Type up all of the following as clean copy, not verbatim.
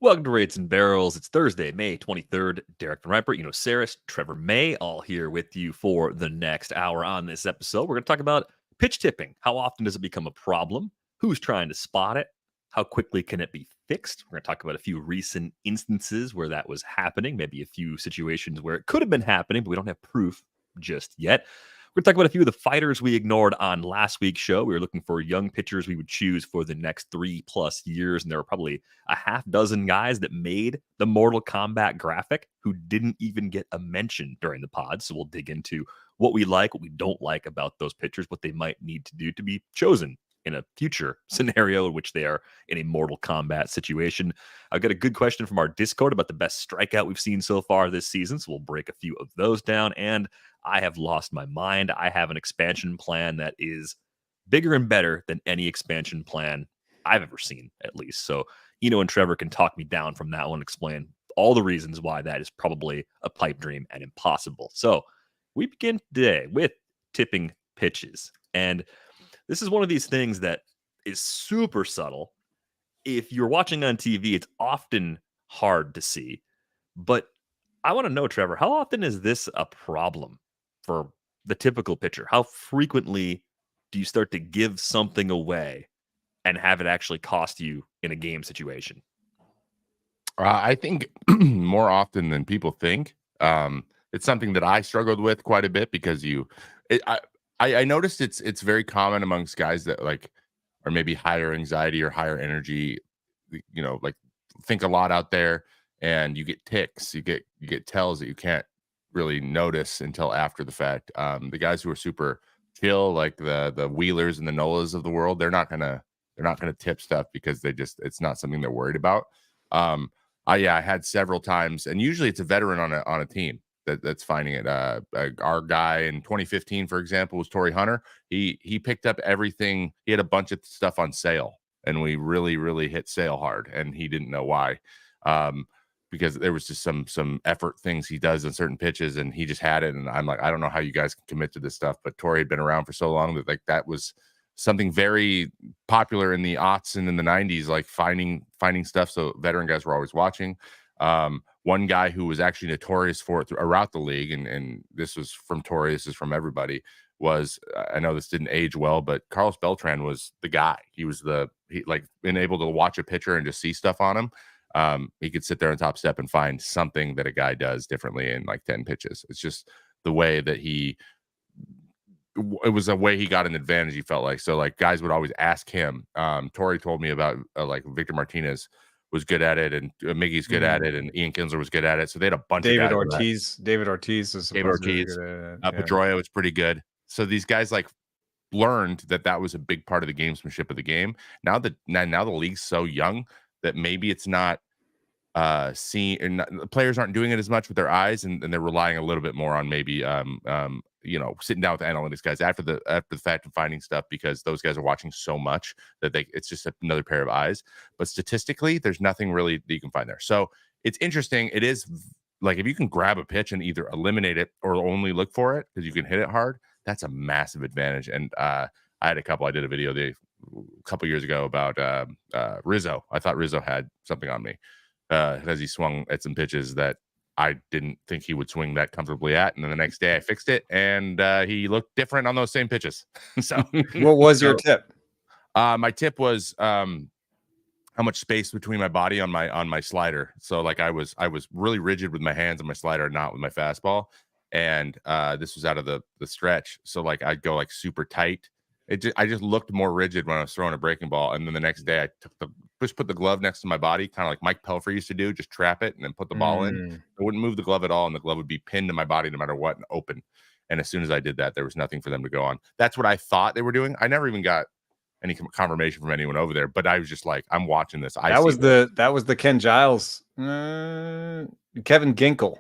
Welcome to Rates and Barrels. It's Thursday, May 23rd. Derek Van Riper, Saris, Trevor May, all here with you for the next hour on this episode. We're going to talk about pitch tipping. How often does it become a problem? Who's trying to spot it? How quickly can it be fixed? We're going to talk about a few recent instances where that was happening, maybe a few situations where it could have been happening, but we don't have proof just yet. We're going to talk about a few of the fighters we ignored on last week's show. We were looking for young pitchers we would choose for the next 3+ years, and there were probably a half dozen guys that made the Mortal Kombat graphic who didn't even get a mention during the pod. So we'll dig into what we like, what we don't like about those pitchers, what they might need to do to be chosen in a future scenario in which they are in a Mortal Kombat situation. I've got a good question from our Discord about the best strikeout we've seen so far this season, so we'll break a few of those down. And I have lost my mind. I have an expansion plan that is bigger and better than any expansion plan I've ever seen, at least. So Eno and Trevor can talk me down from that one, explain all the reasons why that is probably a pipe dream and impossible. So we begin today with tipping pitches. And this is one of these things that is super subtle. If you're watching on TV, it's often hard to see. But I want to know, Trevor, how often is this a problem for the typical pitcher? How frequently do you start to give something away and have it actually cost you in a game situation? I think more often than people think. It's something that I struggled with quite a bit because I noticed it's very common amongst guys that are maybe higher anxiety or higher energy, like think a lot out there, and you get ticks, you get tells that you can't really notice until after the fact. The guys who are super chill, like the Wheelers and the Nolas of the world, they're not gonna tip stuff because it's not something they're worried about. I had several times, and usually it's a veteran on a team that's finding it. Our guy in 2015, for example, was Torrey Hunter. He picked up everything. He had a bunch of stuff on sale, and we really hit sale hard, and he didn't know why. Because there was just some effort things he does on certain pitches, and he just had it. And I'm like, I don't know how you guys can commit to this stuff, but Torrey had been around for so long that that was something very popular in the aughts and in the 90s, like finding stuff. So veteran guys were always watching. One guy who was actually notorious for it throughout the league, and this was from Torrey, this is from everybody, was, I know this didn't age well, but Carlos Beltran was the guy. He was been able to watch a pitcher and just see stuff on him. He could sit there on top step and find something that a guy does differently in like 10 pitches. It's just the way that it was a way he got an advantage, he felt like. So like guys would always ask him. Torrey told me about like Victor Martinez was good at it, and Miggy's good at it, and Ian Kinsler was good at it. So they had a bunch of guys. David Ortiz is supposed to be good at it. Pedroia was pretty good. So these guys learned that was a big part of the gamesmanship of the game. Now the league's so young that maybe it's not seen, and players aren't doing it as much with their eyes, and they're relying a little bit more on maybe sitting down with the analytics guys after the fact and finding stuff, because those guys are watching so much that it's just another pair of eyes. But statistically, there's nothing really that you can find there. So it's interesting. It is like if you can grab a pitch and either eliminate it or only look for it because you can hit it hard, that's a massive advantage. And I had I did a video a couple years ago about Rizzo. I thought Rizzo had something on me as he swung at some pitches that I didn't think he would swing that comfortably at. And then the next day I fixed it, and he looked different on those same pitches. So what was your tip? My tip was how much space between my body on my slider. So like I was really rigid with my hands on my slider, not with my fastball. And this was out of the stretch. So like I'd go like super tight. I just looked more rigid when I was throwing a breaking ball. And then the next day I put the glove next to my body, kind of like Mike Pelfrey used to do, just trap it and then put the ball in. I wouldn't move the glove at all, and the glove would be pinned to my body no matter what and open. And as soon as I did that, there was nothing for them to go on. That's what I thought they were doing. I never even got any confirmation from anyone over there, but I was just like, I'm watching this. That was the Ken Giles, Kevin Ginkel.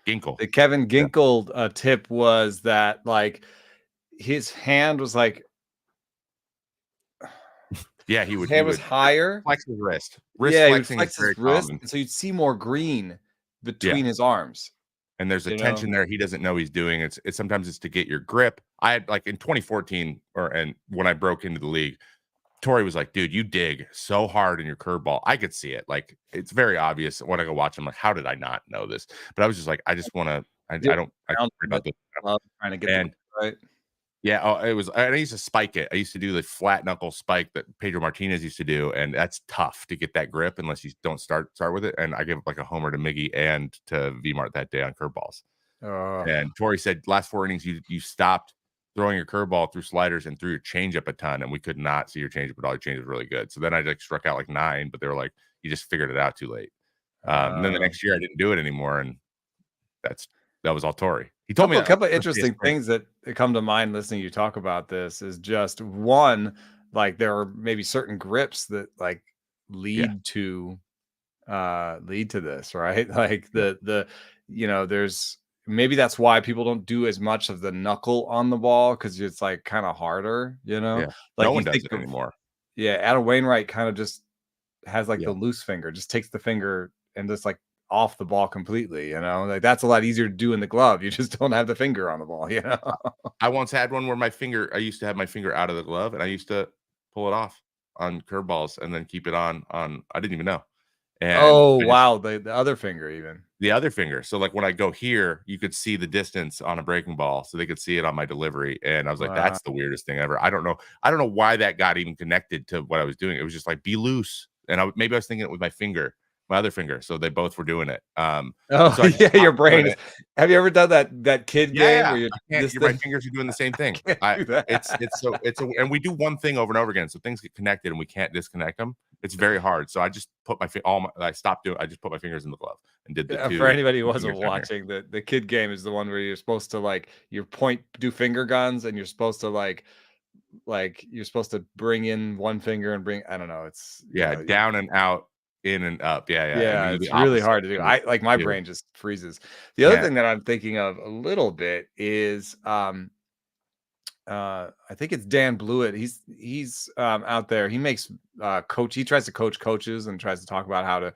The Kevin Ginkel tip was that like his hand was like, yeah, his hand was higher, flex his wrist. Yeah, he flex his wrist, so you'd see more green between his arms. And there's a tension there he doesn't know he's doing. It's sometimes it's to get your grip. I had like in 2014 and when I broke into the league, Tori was like, dude, you dig so hard in your curveball. I could see it. Like, it's very obvious when I go watch. I'm like, how did I not know this? But I was just like, I just want to, I don't worry about this. Trying to get And the right. yeah, it was. I used to spike it. I used to do the flat knuckle spike that Pedro Martinez used to do, and that's tough to get that grip unless you don't start with it. And I gave like a homer to Miggy and to V-Mart that day on curveballs. And Tori said, last 4 innings, you stopped throwing your curveball through sliders and threw your changeup a ton, and we could not see your changeup at all. Your changeup was really good. So then I like struck out like 9, but they were like, you just figured it out too late. And then the next year I didn't do it anymore, and that was all Tori. He told me a couple of interesting things that come to mind listening to you talk about this is just one, like there are maybe certain grips that like lead to this, right? Like the there's maybe that's why people don't do as much of the knuckle on the ball because it's like kind of harder, like no one does it anymore. Adam Wainwright kind of just has like the loose finger, just takes the finger and just like off the ball completely, like that's a lot easier to do in the glove. You just don't have the finger on the ball, I once had one where I used to have my finger out of the glove and I used to pull it off on curveballs and then keep it on I didn't even know. And wow, the other finger, even the other finger. So like when I go here, you could see the distance on a breaking ball, so they could see it on my delivery. And I was like, that's the weirdest thing ever. I don't know why that got even connected to what I was doing. It was just like, be loose. And maybe I was thinking it with my other finger, so they both were doing it. So your brain is. Have you ever done that kid game where my fingers are doing the same thing? And we do one thing over and over again, so things get connected and we can't disconnect them. It's very hard. So I just put I just put my fingers in the glove and did the two. For anybody who wasn't watching, the kid game is the one where you're supposed to like do finger guns, and you're supposed to like you're supposed to bring in one finger and bring, I don't know, it's down and out, in and up. Yeah, it's really hard to do. I like my brain just freezes. The other thing that I'm thinking of a little bit is I think it's Dan Blewett. He's out there. He makes he tries to coach coaches and tries to talk about how to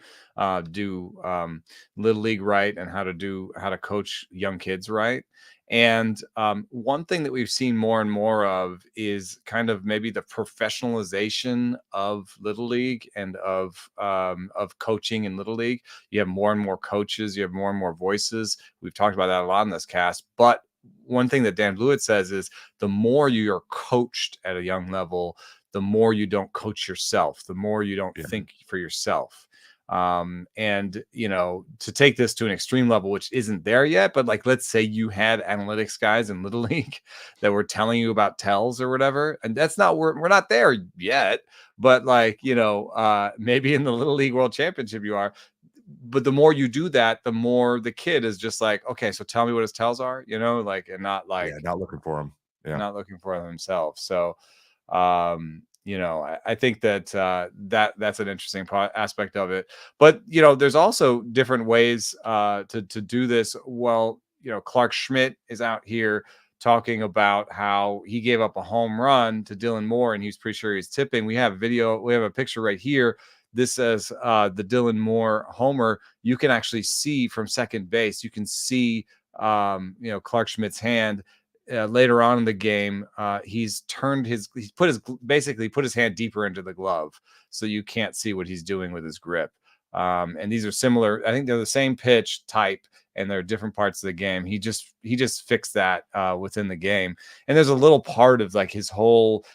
do little league right and how to coach young kids right. And one thing that we've seen more and more of is kind of maybe the professionalization of Little League and of coaching in Little League. You have more and more coaches. You have more and more voices. We've talked about that a lot in this cast. But one thing that Dan Blewett says is the more you are coached at a young level, the more you don't coach yourself, the more you don't think for yourself. And to take this to an extreme level, which isn't there yet, but like, let's say you had analytics guys in Little League that were telling you about tells or whatever, and that's not, we're not there yet, but like, maybe in the Little League World Championship you are. But the more you do that, the more the kid is just like, okay, so tell me what his tells are, and not like, not looking for them, not looking for them himself. So, I think that that's an interesting aspect of it. But there's also different ways to do this. Well, Clarke Schmidt is out here talking about how he gave up a home run to Dylan Moore, and he's pretty sure he's tipping. We have a picture right here. This says the Dylan Moore homer. You can actually see from second base. You can see Clarke Schmidt's hand. Later on in the game, he's put his hand deeper into the glove, so you can't see what he's doing with his grip. And these are similar. I think they're the same pitch type, and they're different parts of the game. He just fixed that within the game. And there's a little part of like his whole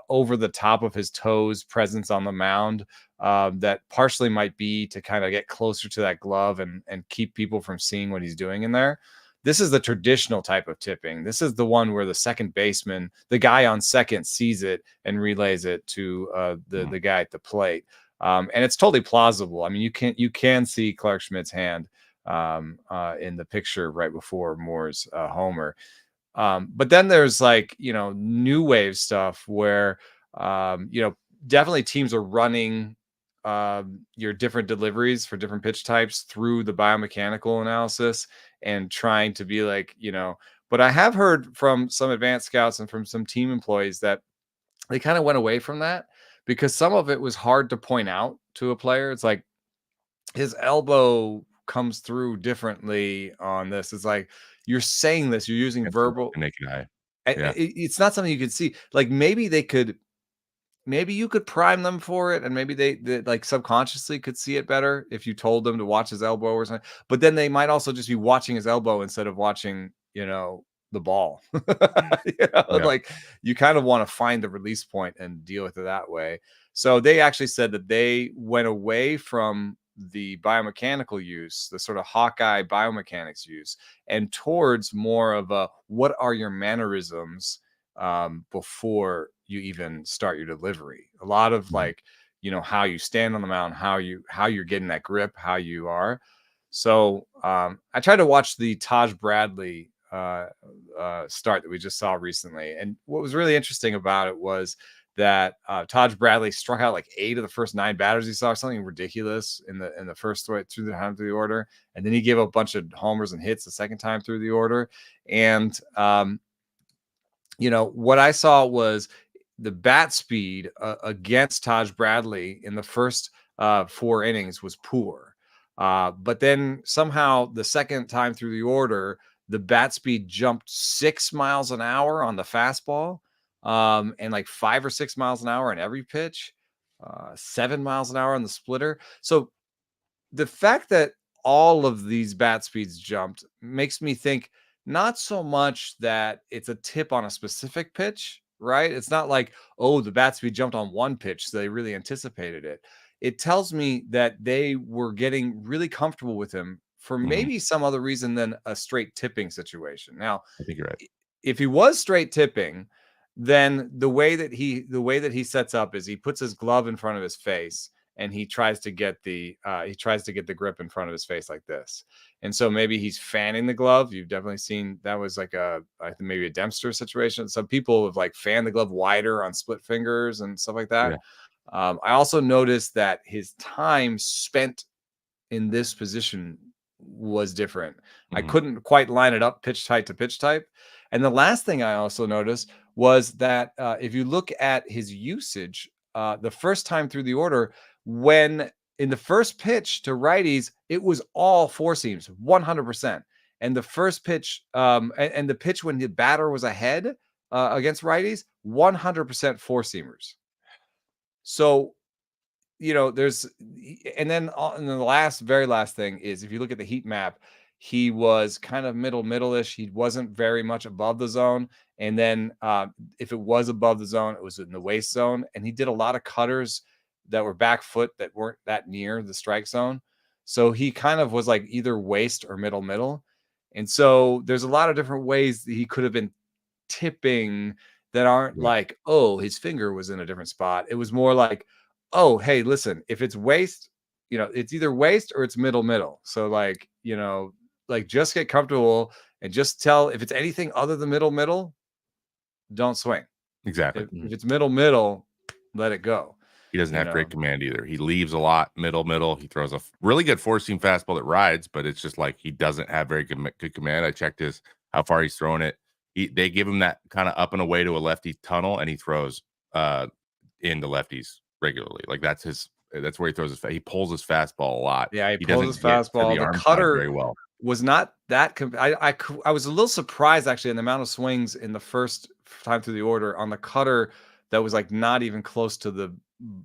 over the top of his toes presence on the mound that partially might be to kind of get closer to that glove and keep people from seeing what he's doing in there. This is the traditional type of tipping. This is the one where the second baseman, the guy on second, sees it and relays it to the guy at the plate. And it's totally plausible. I mean, you can see Clarke Schmidt's hand in the picture right before Moore's homer. But then there's new wave stuff where, definitely teams are running your different deliveries for different pitch types through the biomechanical analysis and trying to be but I have heard from some advanced scouts and from some team employees that they kind of went away from that because some of it was hard to point out to a player. It's like his elbow comes through differently on this. It's like, you're saying this, you're using verbal naked eye. It's not something you could see. Like maybe they could maybe you could prime them for it, and maybe they like subconsciously could see it better if you told them to watch his elbow or something. But then they might also just be watching his elbow instead of watching, the ball. Yeah. Like you kind of want to find the release point and deal with it that way. So they actually said that they went away from the biomechanical use, the sort of Hawkeye biomechanics use, and towards more of a what are your mannerisms before you even start your delivery. A lot of like, how you stand on the mound, how you're getting that grip, how you are. So I tried to watch the Taj Bradley start that we just saw recently, and what was really interesting about it was that Taj Bradley struck out like 8 of the first 9 batters he saw, something ridiculous in the first way through the order, and then he gave up a bunch of homers and hits the second time through the order. And what I saw was the bat speed against Taj Bradley in the first 4 innings was poor. But then somehow the second time through the order, the bat speed jumped 6 miles an hour on the fastball, and like 5 or 6 miles an hour on every pitch, 7 miles an hour on the splitter. So the fact that all of these bat speeds jumped makes me think not so much that it's a tip on a specific pitch, right? It's not like, oh, the bat speed jumped on one pitch, so they really anticipated it. It tells me that they were getting really comfortable with him for maybe some other reason than a straight tipping situation. Now, I think you're right. if he was straight tipping, then the way that he sets up is he puts his glove in front of his face and he tries to get the grip in front of his face like this. And so maybe he's fanning the glove. You've definitely seen that was like I think maybe a Dempster situation. Some people have like fanned the glove wider on split fingers and stuff like that. Yeah. I also noticed that his time spent in this position was different. I couldn't quite line it up pitch type to pitch type. And the last thing I also noticed was that if you look at his usage, the first time through the order, when in the first pitch to righties, it was all 4 seams, 100%. And the first pitch, and the pitch when the batter was ahead against righties, 100% 4 seamers. So, there's, and then the very last thing is if you look at the heat map, he was kind of middle-ish. He wasn't very much above the zone. And then if it was above the zone, it was in the waist zone. And he did a lot of cutters that were back foot that weren't that near the strike zone. So he kind of was like either waist or middle. And so there's a lot of different ways that he could have been tipping that aren't like, oh, his finger was in a different spot. It was more like, oh, hey, listen, if it's waist, it's either waist or it's middle. So like, just get comfortable and just tell if it's anything other than middle, don't swing. Exactly. If it's middle, let it go. He doesn't have great command either. He leaves a lot middle. He throws a really good 4-seam fastball that rides, but it's just like he doesn't have very good command. I checked how far he's throwing it. They give him that kind of up and away to a lefty tunnel, and he throws into lefties regularly. Like that's where he throws he pulls his fastball a lot. Yeah, he pulls his fastball. The cutter very well. Was not that I was a little surprised actually in the amount of swings in the first time through the order on the cutter that was like not even close to the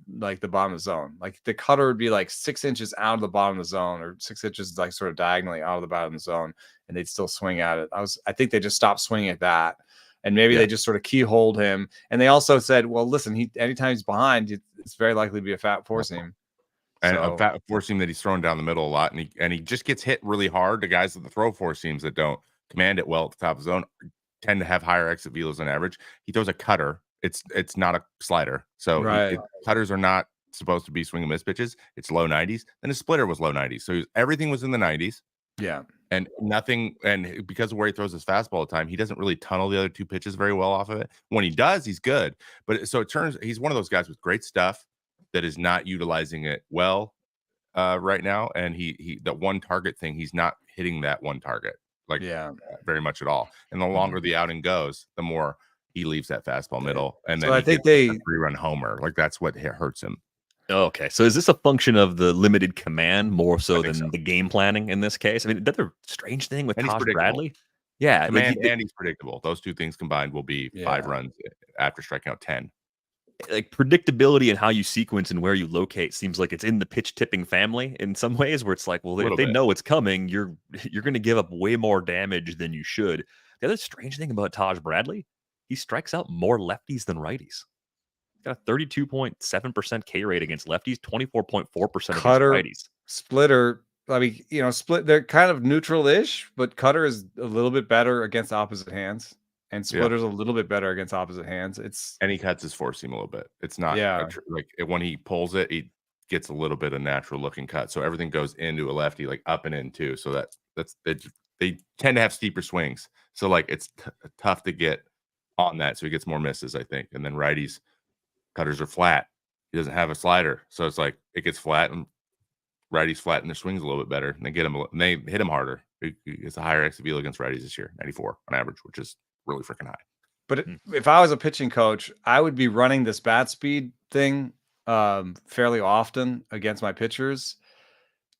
bottom of the zone. Like the cutter would be like 6 inches out of the bottom of the zone, or 6 inches like sort of diagonally out of the bottom of the zone, and they'd still swing at it. I think they just stopped swinging at that. And maybe they just sort of keyholed him. And they also said, well, listen, anytime he's behind, it's very likely to be a fat 4-seam. And a fat 4-seam that he's throwing down the middle a lot. And he just gets hit really hard. The guys that throw 4-seams that don't command it well at the top of the zone tend to have higher exit velos than average. He throws a cutter. It's not a slider. So cutters are not supposed to be swing and miss pitches. It's low 90s. And his splitter was low 90s. So everything was in the 90s. Yeah. And nothing, and because of where he throws his fastball all the time, he doesn't really tunnel the other 2 pitches very well off of it. When he does, he's good. But so he's one of those guys with great stuff that is not utilizing it well right now. And he that one target thing, he's not hitting that one target very much at all. And the longer the outing goes, the more he leaves that fastball middle. And then I think they 3-run homer. Like that's what hurts him. Okay, so is this a function of the limited command more so than the game planning in this case? I mean, that's a strange thing with Taj Bradley. Yeah, command and he's predictable. Those 2 things combined will be 5 runs after striking out 10. like predictability and how you sequence and where you locate seems like it's in the pitch tipping family in some ways, where it's like, well, if Little they bit. know it's coming, you're going to give up way more damage than you should. The other strange thing about Taj Bradley, he strikes out more lefties than righties. Got a 32.7% K rate against lefties, 24.4% against Cutter, righties. splitter. I mean, split. They're kind of neutral-ish, but cutter is a little bit better against opposite hands, and Yeah. splitter's a little bit better against opposite hands. It's And he cuts his four seam a little bit. It's not yeah. when he pulls it, he gets a little bit of natural looking cut. So everything goes into a lefty, like up and in too. So they tend to have steeper swings. So like it's tough to get on that. So he gets more misses, I think. And then righties, cutters are flat. He doesn't have a slider. So it's like it gets flat and righties flatten their swings a little bit better. And they they hit him harder. It's a higher XVL against righties this year, 94 on average, which is really freaking high. But if I was a pitching coach, I would be running this bat speed thing fairly often against my pitchers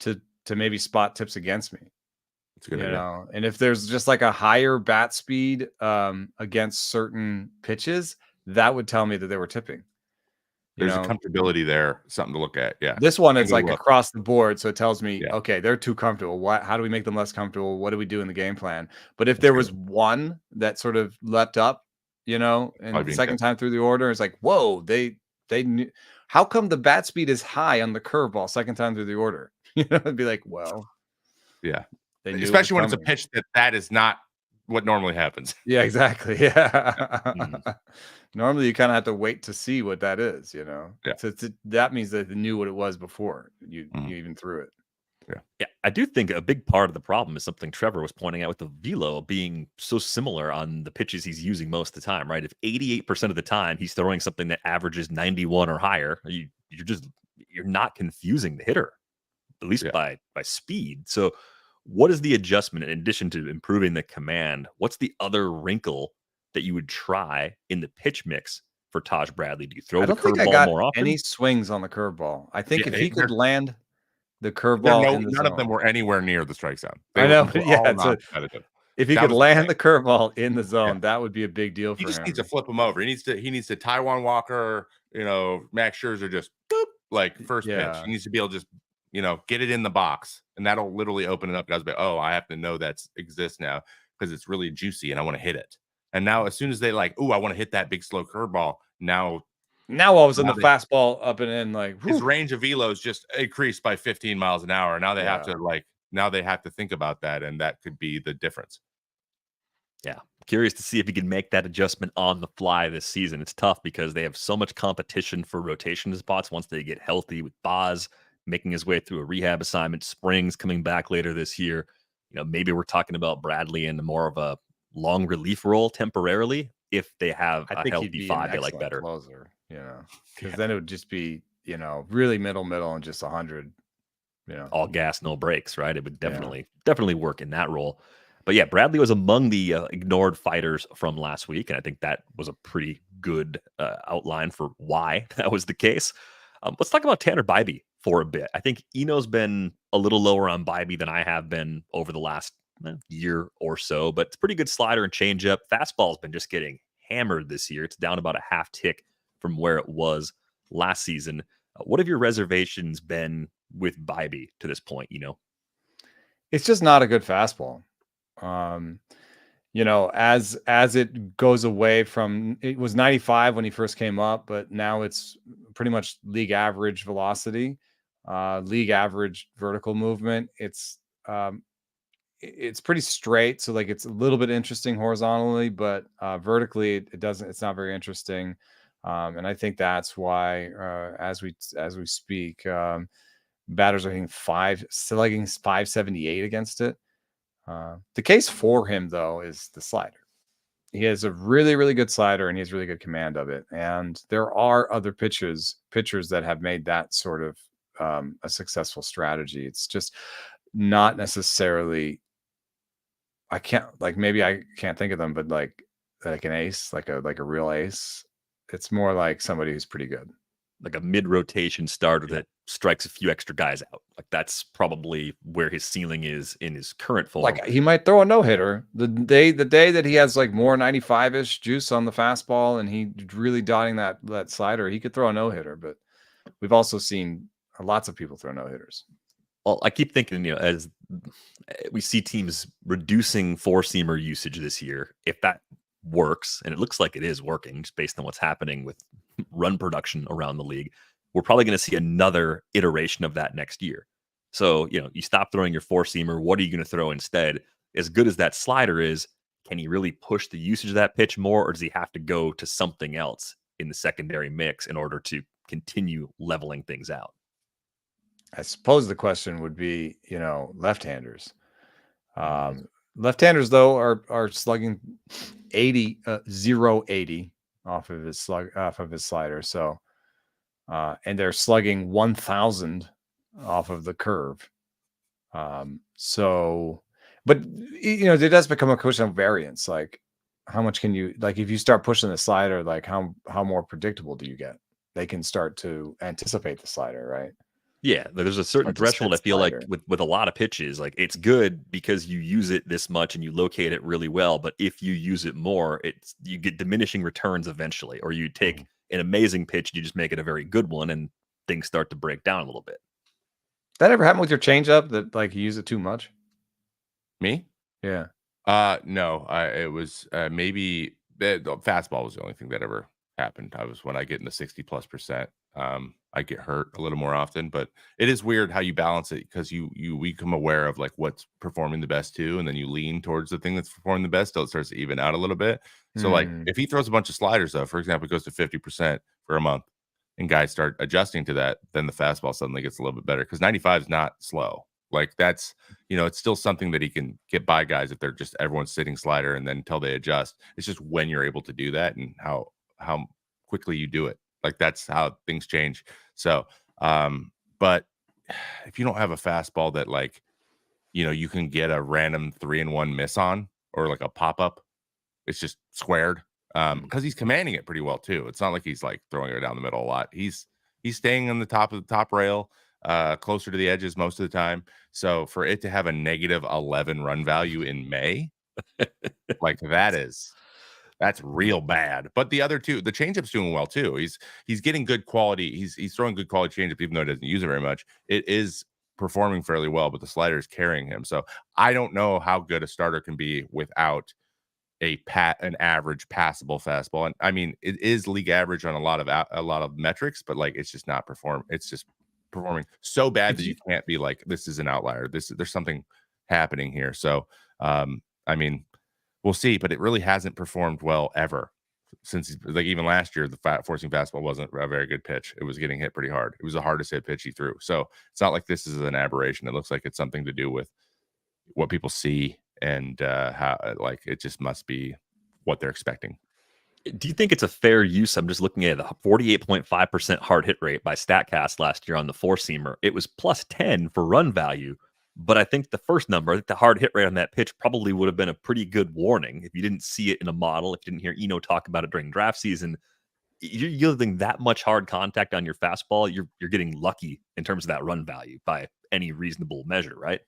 to maybe spot tips against me. It's a good idea. Know, and if there's just like a higher bat speed against certain pitches, that would tell me that they were tipping. There's a comfortability there, something to look at. Yeah. This one is like across the board, so it tells me, Yeah. okay, they're too comfortable. How do we make them less comfortable? What do we do in the game plan? But if there was one that sort of leapt up, and the second time through the order, it's like, whoa, they knew. How come the bat speed is high on the curveball second time through the order? It'd be like, well, yeah. They knew especially when it's a pitch that is not what normally happens. Yeah, exactly. Yeah. Normally, you kind of have to wait to see what that is, Yeah. So that means that they knew what it was before you even threw it. Yeah, I do think a big part of the problem is something Trevor was pointing out with the velo being so similar on the pitches he's using most of the time, right? If 88% of the time he's throwing something that averages 91 or higher, you're not confusing the hitter, at least by speed. So what is the adjustment in addition to improving the command? What's the other wrinkle that you would try in the pitch mix for Taj Bradley? Do you throw the curveball more often? Any swings on the curveball. I think if he could land the curveball, none of them were anywhere near the strike zone. I know, if he could land the curveball in the zone, that would be a big deal for him. He just needs to flip him over. He needs to Taiwan Walker, Max Scherzer just boop, like first pitch. He needs to be able to just get it in the box, and that'll literally open it up. Guys, but I have to know that exists now because it's really juicy and I want to hit it. And now, as soon as they I want to hit that big slow curveball. Now all of a sudden the fastball up and in, like his range of velos just increased by 15 miles an hour. Now they have to think about that, and that could be the difference. Yeah, curious to see if he can make that adjustment on the fly this season. It's tough because they have so much competition for rotation spots once they get healthy, with Boz making his way through a rehab assignment, Springs coming back later this year. Maybe we're talking about Bradley in more of a long relief role temporarily if they have a healthy five they like better. Closer, because then it would just be, really middle and just 100, all gas, no brakes, right? It would definitely work in that role. But yeah, Bradley was among the ignored fighters from last week, and I think that was a pretty good outline for why that was the case. Let's talk about Tanner Bibee for a bit. I think Eno's been a little lower on Bibee than I have been over the last year or so, but it's pretty good slider and changeup. Fastball's been just getting hammered this year. It's down about a half tick from where it was last season. What have your reservations been with Bibee to this point? It's just not a good fastball. As it goes away from, it was 95 when he first came up, but now it's pretty much league average velocity, league average vertical movement. It's pretty straight. So like, it's a little bit interesting horizontally, but vertically it's not very interesting. And I think that's why, as we speak, batters are hitting 578 against it. The case for him, though, is the slider. He has a really, really good slider, and he has really good command of it. And there are other pitchers that have made that sort of a successful strategy. It's just not necessarily. Maybe I can't think of them, but like an ace, like a real ace. It's more like somebody who's pretty good. like a mid-rotation starter that strikes a few extra guys out. Like that's probably where his ceiling is in his current form. Like he might throw a no-hitter the day that he has like more 95-ish juice on the fastball and he really dotting that slider, he could throw a no-hitter, but we've also seen lots of people throw no-hitters. Well, I keep thinking, as we see teams reducing four-seamer usage this year, if that works, and it looks like it is working just based on what's happening with run production around the league, we're probably going to see another iteration of that next year. So, you stop throwing your four-seamer. What are you going to throw instead? As good as that slider is, can he really push the usage of that pitch more, or does he have to go to something else in the secondary mix in order to continue leveling things out? I suppose the question would be, left-handers. Left-handers though are slugging 0.80 off of his slider. So, and they're slugging 1,000 off of the curve. So, but it does become a question of variance. Like, how much can you if you start pushing the slider, like how more predictable do you get? They can start to anticipate the slider, right? Yeah, there's a certain threshold I feel like with a lot of pitches, like it's good because you use it this much and you locate it really well. But if you use it more, you get diminishing returns eventually, or you take an amazing pitch and you just make it a very good one, and things start to break down a little bit. That ever happened with your changeup that you use it too much? Me? Yeah. No. It was maybe the fastball was the only thing that ever happened. When I get in the 60+%. I get hurt a little more often, but it is weird how you balance it because you become aware of like what's performing the best too, and then you lean towards the thing that's performing the best till it starts to even out a little bit. So like if he throws a bunch of sliders though, for example, it goes to 50% for a month and guys start adjusting to that, then the fastball suddenly gets a little bit better because 95 is not slow. Like that's, it's still something that he can get by guys if they're just everyone's sitting slider and then until they adjust. It's just when you're able to do that and how quickly you do it. Like that's how things change. So, but if you don't have a fastball that like, you can get a random 3-1 miss on or like a pop up, it's just squared. Because he's commanding it pretty well too. It's not like he's like throwing it down the middle a lot. He's staying on the top of the top rail, closer to the edges most of the time. So for it to have a -11 run value in May, like that's real bad. But the other two, the changeup's doing well too. He's getting good quality. He's throwing good quality changeup, even though he doesn't use it very much. It is performing fairly well, but the slider is carrying him. So I don't know how good a starter can be without an average passable fastball. And I mean, it is league average on a lot of metrics, but like it's just not it's just performing so bad that you can't be like, this is an outlier. There's something happening here. So I mean, we'll see, but it really hasn't performed well ever since like even last year, the forcing fastball wasn't a very good pitch. It was getting hit pretty hard. It was the hardest hit pitch he threw. So it's not like this is an aberration. It looks like it's something to do with what people see and how like it just must be what they're expecting. Do you think it's a fair use? I'm just looking at the 48.5% hard hit rate by StatCast last year on the four-seamer. It was +10 for run value, but I think the first number, the hard hit rate on that pitch probably would have been a pretty good warning if you didn't see it in a model, if you didn't hear Eno talk about it during draft season. You're yielding that much hard contact on your fastball, you're getting lucky in terms of that run value by any reasonable measure, right?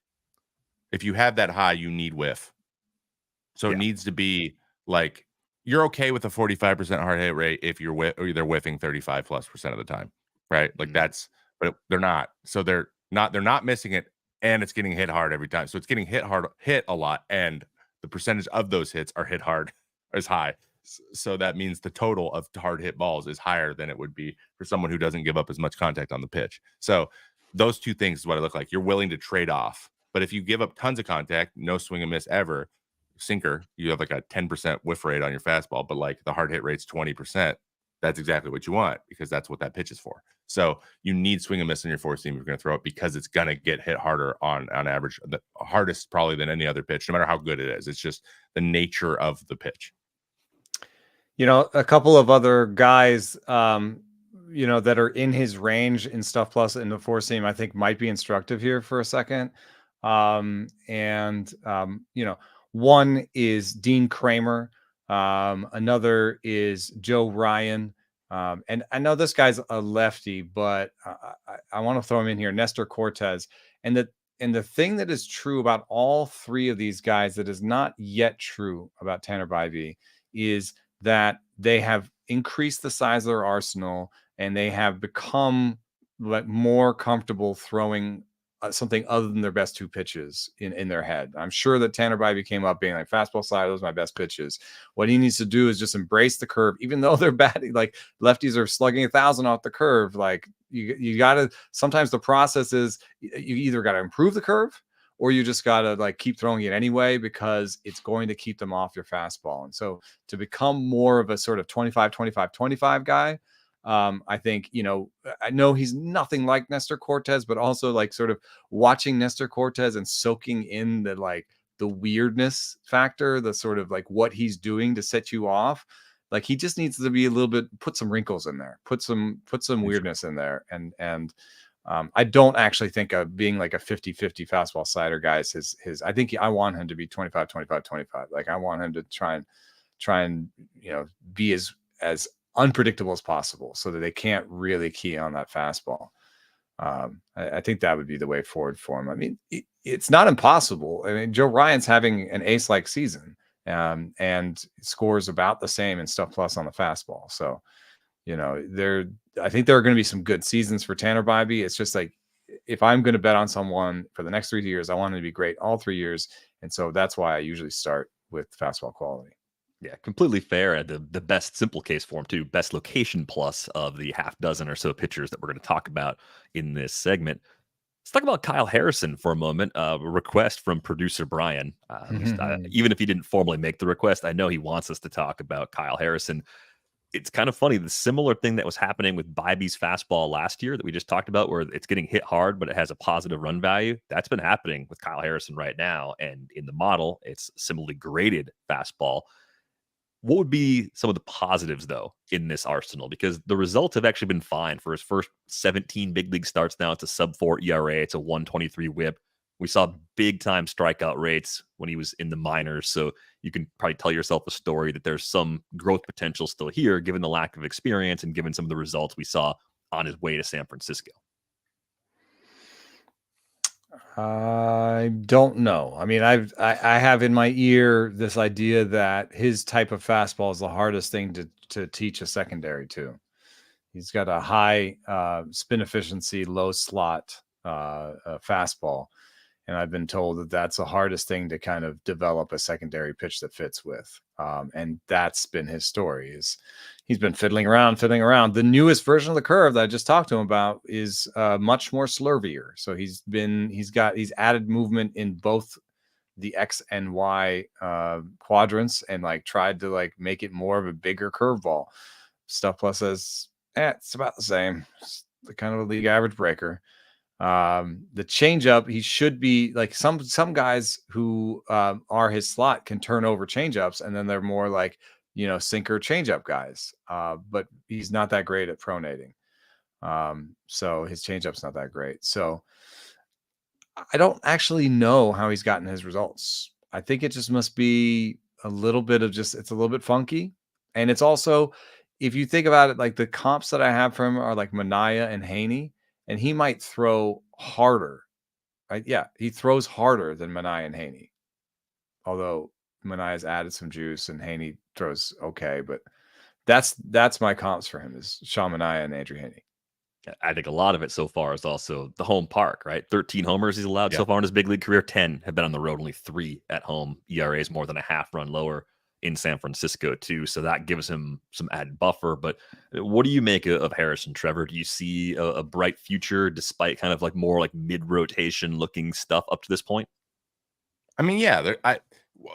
If you have that high, you need whiff. So it needs to be like you're okay with a 45% hard hit rate if they're whiffing 35+% of the time, right? Like but they're not. So they're not missing it, and it's getting hit hard every time. So it's getting hit a lot, and the percentage of those hits are hit hard is high. So that means the total of hard hit balls is higher than it would be for someone who doesn't give up as much contact on the pitch. So those two things is what it look like. You're willing to trade off. But if you give up tons of contact, no swing and miss ever, sinker, you have like a 10% whiff rate on your fastball, but like the hard hit rate's 20%. That's exactly what you want because that's what that pitch is for. So you need swing and miss in your four seam if you're going to throw it because it's going to get hit harder on average, the hardest probably than any other pitch, no matter how good it is. It's just the nature of the pitch. A couple of other guys, that are in his range in Stuff Plus in the four seam, I think might be instructive here for a second. One is Dean Kramer. Another is Joe Ryan. And I know this guy's a lefty, but I want to throw him in here, Nestor Cortes. And the thing that is true about all three of these guys that is not yet true about Tanner Bibee is that they have increased the size of their arsenal and they have become like more comfortable throwing something other than their best two pitches in their head. I'm sure that Tanner Bibee came up being like, fastball side, those are my best pitches. What he needs to do is just embrace the curve, even though they're batting like lefties are slugging 1,000 off the curve. Like you gotta, sometimes the process is you either got to improve the curve or you just got to like keep throwing it anyway, because it's going to keep them off your fastball. And so to become more of a sort of 25 guy, I think, I know he's nothing like Nestor Cortes, but also like sort of watching Nestor Cortes and soaking in the weirdness factor, the sort of like what he's doing to set you off. Like he just needs to be a little bit, put some wrinkles in there, put some weirdness in there. And I don't actually think of being like a 50-50 fastball slider guy is his, I think I want him to be 25. Like I want him to try and, be as unpredictable as possible so that they can't really key on that fastball. I think that would be the way forward for him. I mean, it's not impossible. I mean, Joe Ryan's having an ace-like season, and scores about the same in stuff plus on the fastball. So, I think there are going to be some good seasons for Tanner Bibee. It's just like, if I'm going to bet on someone for the next 3 years, I want him to be great all 3 years. And so that's why I usually start with fastball quality. Yeah, completely fair. The best simple case for him too. Best location plus of the half dozen or so pitchers that we're going to talk about in this segment. Let's talk about Kyle Harrison for a moment. A request from producer Brian. Even if he didn't formally make the request, I know he wants us to talk about Kyle Harrison. It's kind of funny. The similar thing that was happening with Bibee's fastball last year that we just talked about, where it's getting hit hard, but it has a positive run value. That's been happening with Kyle Harrison right now. And in the model, it's similarly graded fastball. What would be some of the positives, though, in this arsenal? Because the results have actually been fine for his first 17 big league starts now. It's a sub-4 ERA. It's a 123 whip. We saw big-time strikeout rates when he was in the minors. So you can probably tell yourself a story that there's some growth potential still here, given the lack of experience and given some of the results we saw on his way to San Francisco. I don't know. I mean, I have in my ear this idea that his type of fastball is the hardest thing to teach a secondary to. He's got a high spin efficiency, low slot fastball. And I've been told that that's the hardest thing to kind of develop a secondary pitch that fits with. And that's been his story. He's been fiddling around. The newest version of the curve that I just talked to him about is much more slurvier. So he's added movement in both the X and Y quadrants and like tried to like make it more of a bigger curveball. Stuff plus says, it's about the same. It's the kind of a league average breaker. The changeup, he should be like some guys who are his slot can turn over changeups, and then they're more like sinker changeup guys. But he's not that great at pronating. So his changeup's not that great. So I don't actually know how he's gotten his results. I think it just must be a little bit of it's a little bit funky, and it's also, if you think about it, like the comps that I have for him are like Manaea and Haney. And he might throw harder, right? Yeah, he throws harder than Manaea and Haney. Although Manaea's added some juice and Haney throws okay, but that's my comps for him is Sean Manaea and Andrew Haney. I think a lot of it so far is also the home park, right? 13 homers he's allowed so far in his big league career. 10 have been on the road, only 3 at home. ERA is more than a half run lower in San Francisco too, so that gives him some added buffer. But what do you make of Harrison, Trevor? Do you see a bright future despite kind of like more like mid-rotation looking stuff up to this point? I mean, yeah,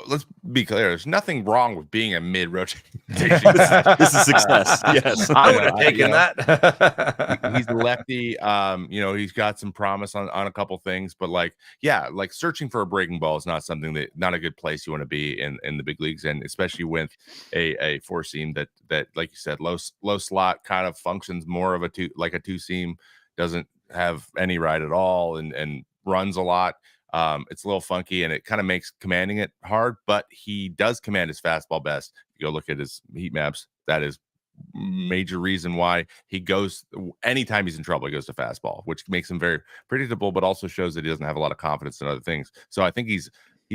let's be clear. There's nothing wrong with being a mid-rotation. This is success. Yes, I would have taken that. He's a lefty. He's got some promise on a couple things, but like searching for a breaking ball is not a good place you want to be in the big leagues, and especially with a four seam that like you said, low slot kind of functions more of a two seam, doesn't have any ride at all, and runs a lot. It's a little funky and it kind of makes commanding it hard, but he does command his fastball best. You go look at his heat maps. That is major reason why he goes anytime he's in trouble, he goes to fastball, which makes him very predictable, but also shows that he doesn't have a lot of confidence in other things. So I think he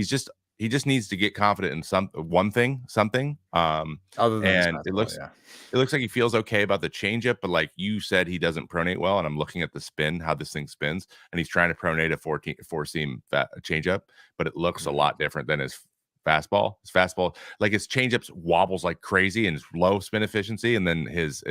just needs to get confident in something. Other than his And fastball, it looks like he feels okay about the changeup, but like you said, he doesn't pronate well. And I'm looking at the spin, how this thing spins, and he's trying to pronate a four-seam changeup, but it looks a lot different than his fastball. His fastball, like his changeups wobbles like crazy and it's low spin efficiency, and then his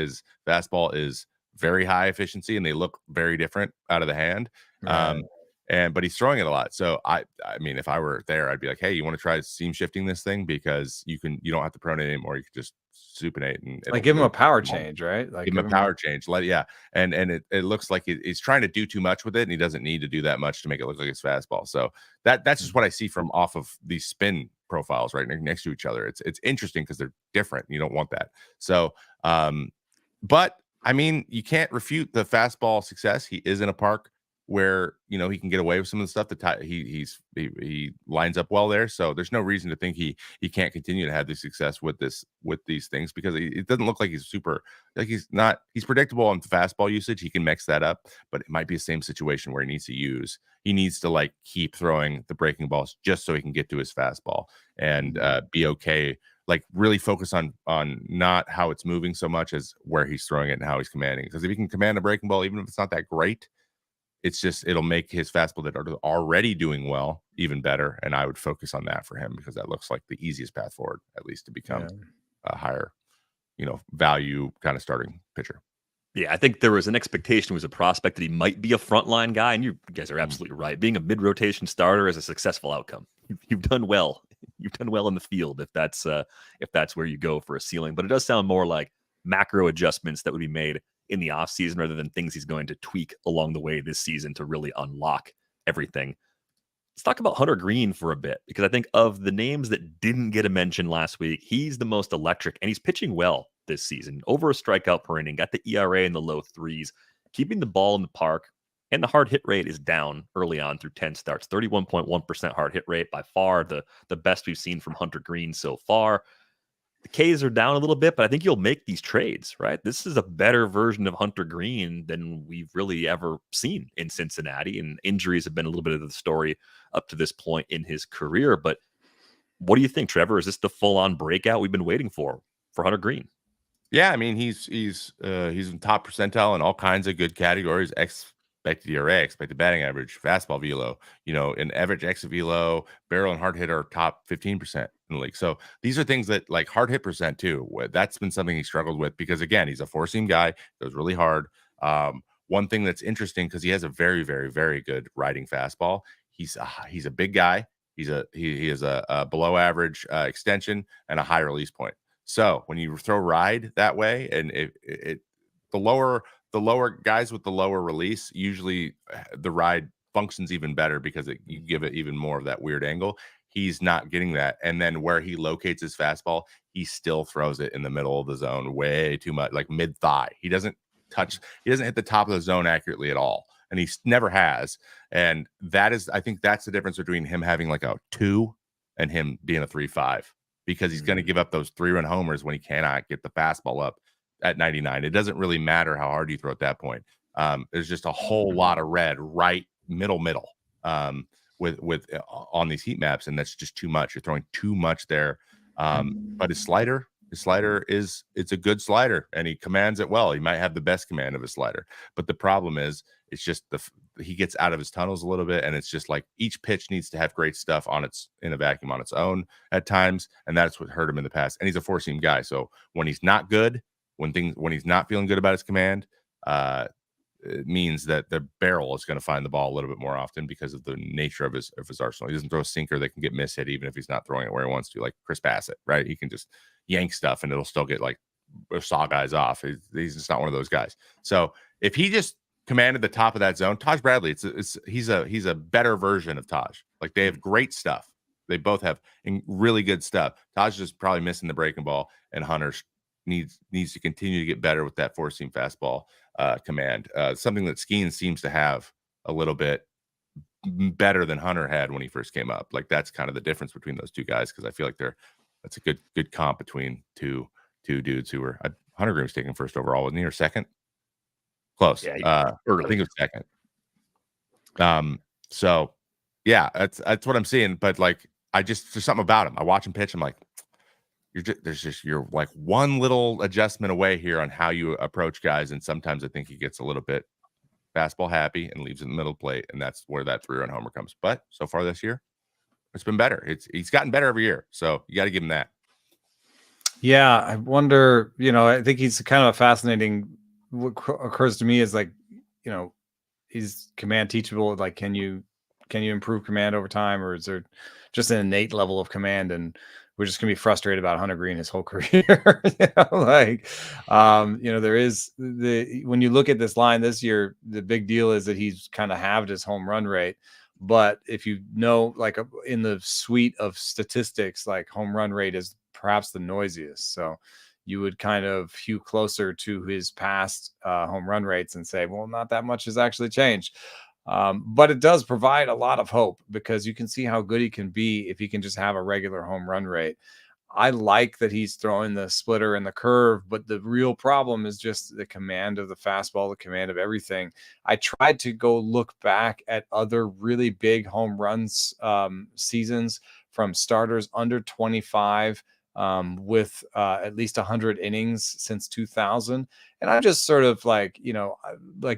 fastball is very high efficiency, and they look very different out of the hand. Right. But he's throwing it a lot. So I mean, if I were there, I'd be like, hey, you want to try seam shifting this thing, because you don't have to pronate anymore. You can just supinate and Like give him a power change, right? Like give him a power change. And it looks like he's trying to do too much with it, and he doesn't need to do that much to make it look like his fastball. So that's just what I see from off of these spin profiles right next to each other. It's interesting because they're different. You don't want that. So but I mean, you can't refute the fastball success. He is in a park where he can get away with some of the stuff that he lines up well there. So there's no reason to think he can't continue to have the success with these things, because it doesn't look like he's super, like he's predictable on the fastball usage. He can mix that up, but it might be the same situation where he needs to like keep throwing the breaking balls just so he can get to his fastball and be okay. Like really focus on not how it's moving so much as where he's throwing it and how he's commanding. Because if he can command a breaking ball, even if it's not that great, it'll make his fastball that are already doing well even better. And I would focus on that for him, because that looks like the easiest path forward, at least to become a higher, value kind of starting pitcher. Yeah, I think there was an expectation, was a prospect that he might be a frontline guy, and you guys are absolutely right. Being a mid-rotation starter is a successful outcome. You've done well. You've done well in the field if that's where you go for a ceiling. But it does sound more like macro adjustments that would be made in the offseason rather than things he's going to tweak along the way this season to really unlock everything. Let's talk about Hunter Greene for a bit, because I think of the names that didn't get a mention last week, he's the most electric, and he's pitching well this season. Over a strikeout per inning, got the ERA in the low threes, keeping the ball in the park, and the hard hit rate is down early on through 10 starts. 31.1% hard hit rate, by far the best we've seen from Hunter Greene so far. The K's are down a little bit, but I think you'll make these trades, right? This is a better version of Hunter Greene than we've really ever seen in Cincinnati, and injuries have been a little bit of the story up to this point in his career. But what do you think, Trevor? Is this the full-on breakout we've been waiting for Hunter Greene? Yeah, I mean, he's in top percentile in all kinds of good categories. Expected ERA, expected batting average, fastball velo, in average exit velo, barrel and hard hit are top 15% in the league. So these are things that, like, hard hit percent too. That's been something he struggled with, because again, he's a four-seam guy, goes really hard. One thing that's interesting, because he has a very, very, very good riding fastball. He's a big guy. He has a below average extension and a high release point. So when you throw ride that way, and the lower guys with the lower release, usually the ride functions even better, because you give it even more of that weird angle. He's not getting that. And then where he locates his fastball, he still throws it in the middle of the zone way too much, like mid thigh. He doesn't hit the top of the zone accurately at all. And he never has. And I think that's the difference between him having like a 2 and him being a 3.5, because he's going to give up those 3-run homers when he cannot get the fastball up at 99. It doesn't really matter how hard you throw at that point. There's just a whole lot of red right middle with on these heat maps, and that's just too much. You're throwing too much there. But his slider it's a good slider, and he commands it well. He might have the best command of his slider, but the problem is it's just he gets out of his tunnels a little bit, and it's just like each pitch needs to have great stuff in a vacuum on its own at times, and that's what hurt him in the past. And he's a four-seam guy, so when he's not good, when he's not feeling good about his command, it means that the barrel is going to find the ball a little bit more often because of the nature of his arsenal. He doesn't throw a sinker that can get mishit even if he's not throwing it where he wants to, like Chris Bassett, right? He can just yank stuff and it'll still get like saw guys off. He's just not one of those guys. So if he just commanded the top of that zone, Taj Bradley, he's a better version of Taj. Like, they have great stuff. They both have really good stuff. Taj is just probably missing the breaking ball, and Hunter needs to continue to get better with that four-seam fastball command. Something that Skeen seems to have a little bit better than Hunter had when he first came up. Like, that's kind of the difference between those two guys, because I feel like that's a good comp between two dudes who were Hunter Greene was taken first overall, wasn't he, or second? Close. Yeah, I think it was second. So yeah, that's what I'm seeing. But like, there's something about him. I watch him pitch. I'm like, you're like one little adjustment away here on how you approach guys. And sometimes I think he gets a little bit fastball happy and leaves it in the middle of the plate. And that's where that 3-run homer comes. But so far this year, it's been better. He's gotten better every year. So you got to give him that. Yeah, I wonder, I think he's kind of a fascinating, what occurs to me is like, he's command teachable. Like, can you improve command over time, or is there just an innate level of command and we're just gonna be frustrated about Hunter Greene his whole career? There is when you look at this line this year, the big deal is that he's kind of halved his home run rate. But if like in the suite of statistics, like home run rate is perhaps the noisiest. So you would kind of hew closer to his past home run rates and say, well, not that much has actually changed. But it does provide a lot of hope because you can see how good he can be if he can just have a regular home run rate. I like that he's throwing the splitter and the curve, but the real problem is just the command of the fastball, the command of everything. I tried to go look back at other really big home runs seasons from starters under 25 with at least 100 innings since 2000. And I just sort of like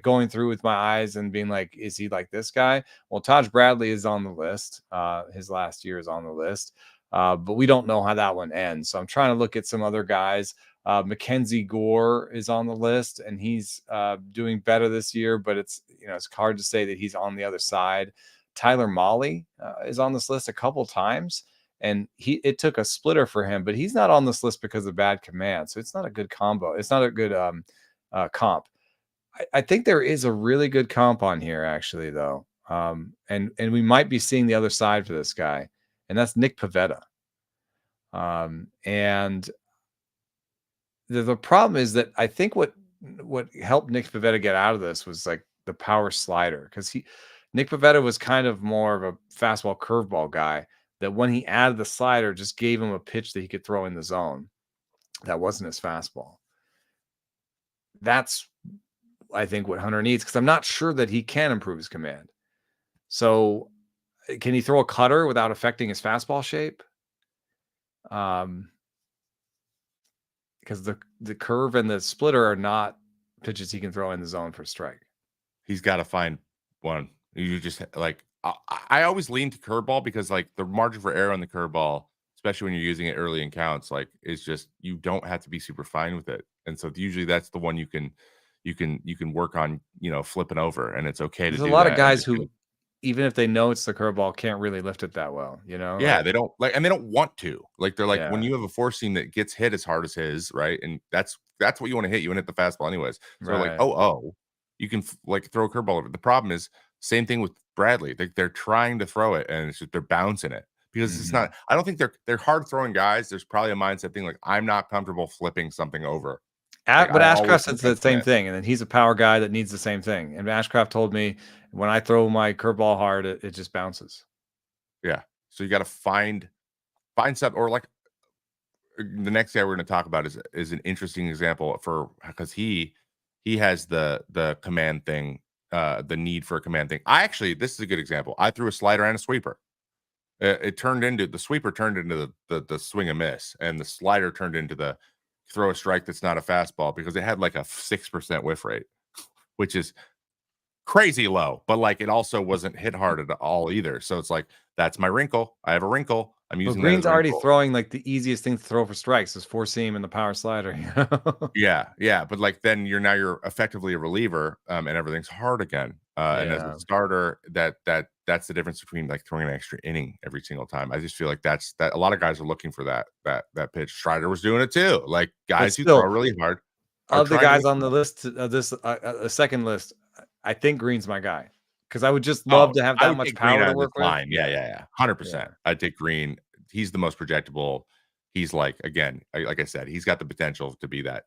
going through with my eyes and being like, is he like this guy? Well, Taj Bradley is on the list. His last year is on the list. But we don't know how that one ends. So I'm trying to look at some other guys. Mackenzie Gore is on the list, and he's doing better this year, but it's hard to say that he's on the other side. Tyler Mahle is on this list a couple times, and it took a splitter for him, but he's not on this list because of bad command. So it's not a good combo. It's not a good comp. I think there is a really good comp on here, actually, though. And we might be seeing the other side for this guy, and that's Nick Pivetta. And the problem is that I think what helped Nick Pivetta get out of this was like the power slider, because Nick Pivetta was kind of more of a fastball curveball guy that when he added the slider just gave him a pitch that he could throw in the zone that wasn't his fastball. That's, I think, what Hunter needs, because I'm not sure that he can improve his command. So can he throw a cutter without affecting his fastball shape? Because the curve and the splitter are not pitches he can throw in the zone for strike. He's got to find one. You just like, I always lean to curveball because like the margin for error on the curveball, especially when you're using it early in counts, like is just, you don't have to be super fine with it. And so usually that's the one you can work on, flipping over, and it's okay to do that. There's a lot of guys who, even if they know it's the curveball, can't really lift it that well, Yeah, like, they don't like, and they don't want to. Like, they're like, Yeah. when you have a four seam that gets hit as hard as his, right? And that's what you want to hit. You want to hit the fastball anyways. So Right. like, you can like throw a curveball over. The problem is same thing with Bradley. They're trying to throw it, and it's just they're bouncing it because it's not. I don't think they're hard throwing guys. There's probably a mindset thing like, I'm not comfortable flipping something over. But I Ashcraft always said think the same thing, and then he's a power guy that needs the same thing. And Ashcraft told me, when I throw my curveball hard, it just bounces. Yeah. So you got to find something, or like the next guy we're going to talk about is an interesting example because he has the command thing, the need for a command thing. This is a good example. I threw a slider and a sweeper. The sweeper turned into the swing and miss, and the slider turned into the throw a strike that's not a fastball, because it had like a 6% whiff rate, which is crazy low, but like it also wasn't hit hard at all either. So it's like, that's my wrinkle. I have a wrinkle. I'm using Greene's that as a already wrinkle. throwing like the easiest thing to throw for strikes is four seam and the power slider. Yeah. But like, then you're effectively a reliever, and everything's hard again. And as a starter, that's the difference between like throwing an extra inning every single time. I just feel like that a lot of guys are looking for that pitch. Strider was doing it too. Like, guys who throw really hard. Of the guys on the list, this a second list, I think Greene's my guy, because I would just love to have that much power to work with. Yeah. 100%. I'd take Greene. He's the most projectable. He's like, again, like I said, he's got the potential to be that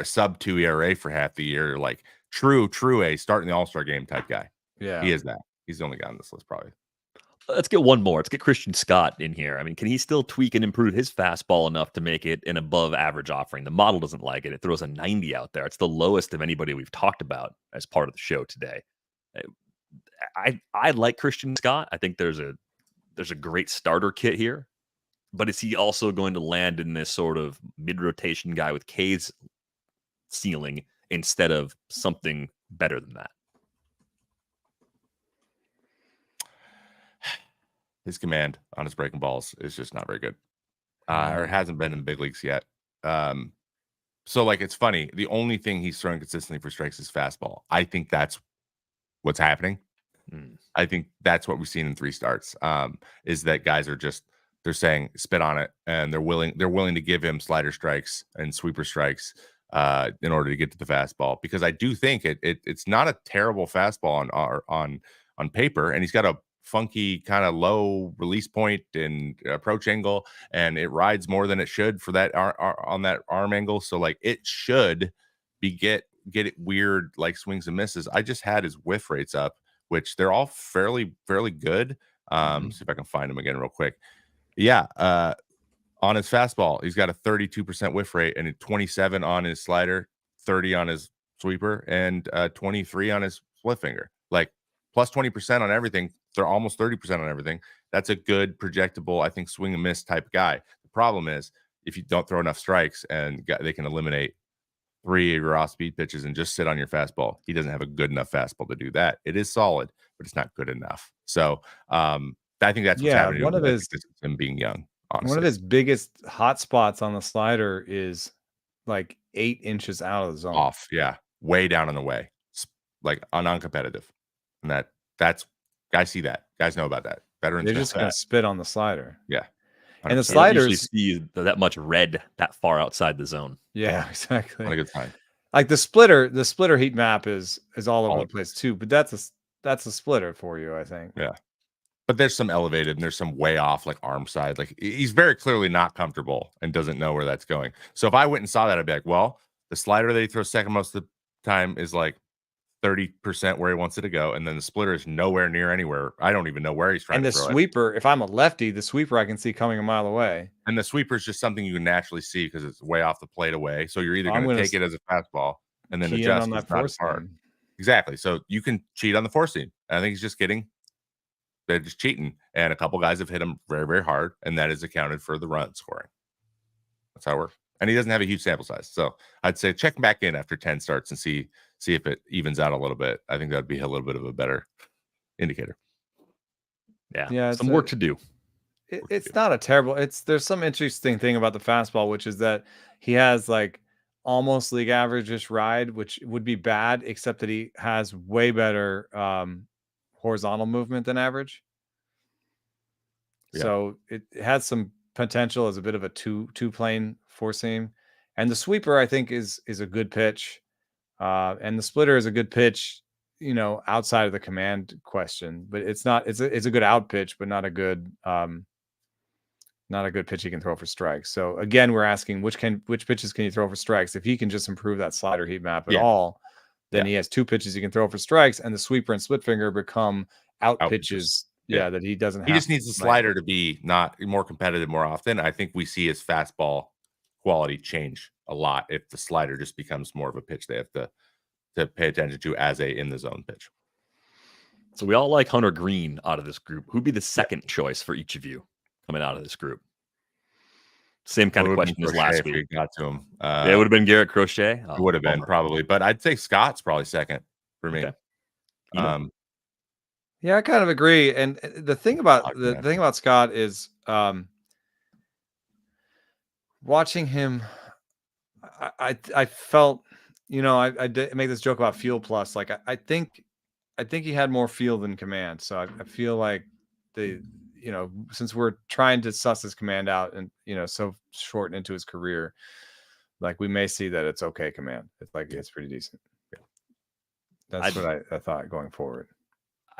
sub 2 ERA for half the year, like true A, starting the All-Star game type guy. Yeah, he is that. He's the only guy on this list, probably. Let's get one more. Let's get Christian Scott in here. I mean, can he still tweak and improve his fastball enough to make it an above average offering? The model doesn't like it. It throws a 90 out there. It's the lowest of anybody we've talked about as part of the show today. I like Christian Scott. I think there's a great starter kit here, but is he also going to land in this sort of mid rotation guy with K's ceiling instead of something better than that? His command on his breaking balls is just not very good, or hasn't been in the big leagues yet. So like, it's funny. The only thing he's throwing consistently for strikes is fastball. I think that's what's happening. I think that's what we've seen in 3 starts. Is that guys are they're saying spit on it, and they're willing to give him slider strikes and sweeper strikes in order to get to the fastball, because I do think it's not a terrible fastball on paper, and he's got a funky kind of low release point and approach angle, and it rides more than it should for that on that arm angle. So like, it should be get it weird, like swings and misses. I just had his whiff rates up, which they're all fairly good. See if I can find them again real quick. Yeah, on his fastball, he's got a 32% whiff rate, and a 27 on his slider, 30 on his sweeper, and 23 on his split finger. Like, plus 20% on everything. They're almost 30% on everything. That's a good projectable, I think, swing and miss type guy. The problem is, if you don't throw enough strikes and they can eliminate 3 of your off-speed pitches and just sit on your fastball, he doesn't have a good enough fastball to do that. It is solid, but it's not good enough. So I think that's what's happening. One of him being young. Honestly. One of his biggest hot spots on the slider is like 8 inches out of the zone. Off, yeah, way down and away, like uncompetitive, and that's guys see that. Guys know about that. Veterans, they're just gonna spit on the slider. Yeah, 100%. And the sliders see that much red that far outside the zone. Yeah, exactly. What a good time. Like the splitter heat map is all over the place too, but that's a splitter for you, I think. Yeah. But there's some elevated and there's some way off, like arm side. Like, he's very clearly not comfortable and doesn't know where that's going. So if I went and saw that, I'd be like, well, the slider that he throws second most of the time is like 30% where he wants it to go. And then the splitter is nowhere near anywhere. I don't even know where he's trying to throw it. And the sweeper, if I'm a lefty, the sweeper I can see coming a mile away. And the sweeper is just something you can naturally see because it's way off the plate away. So you're either going to take it as a fastball and then adjust on that force hard. Exactly. So you can cheat on the four seam. I think he's just they're just cheating. And a couple guys have hit him very, very hard, and that is accounted for the run scoring. That's how it works. And he doesn't have a huge sample size. So I'd say check back in after 10 starts and see if it evens out a little bit. I think that'd be a little bit of a better indicator. Yeah. Some work to do. It's not a terrible. There's some interesting thing about the fastball, which is that he has like almost league average-ish ride, which would be bad, except that he has way better horizontal movement than average. Yeah. So it has some potential as a bit of a two plane four seam. And the sweeper, I think, is a good pitch. And the splitter is a good pitch, outside of the command question. But it's a good out pitch, but not a good pitch he can throw for strikes. So again, we're asking which pitches can you throw for strikes? If he can just improve that slider heat map at all, then he has 2 pitches he can throw for strikes, and the sweeper and split finger become out pitches. Yeah, that he doesn't. He just needs the slider to be not more competitive more often. I think we see his fastball quality change a lot if the slider just becomes more of a pitch they have to pay attention to as a in the zone pitch. So we all like Hunter Greene out of this group. Who'd be the second choice for each of you coming out of this group? Same kind of question as last week. Got to him. It would have been Garrett Crochet. It would have been probably, but I'd say Scott's probably second for me. Okay. Yeah, I kind of agree. And the thing about Scott is watching him. I felt, I did make this joke about feel plus. Like I think he had more feel than command. So I feel like since we're trying to suss his command out and, so short into his career, like we may see that it's okay command. It's like, it's pretty decent. Yeah. That's what I thought going forward.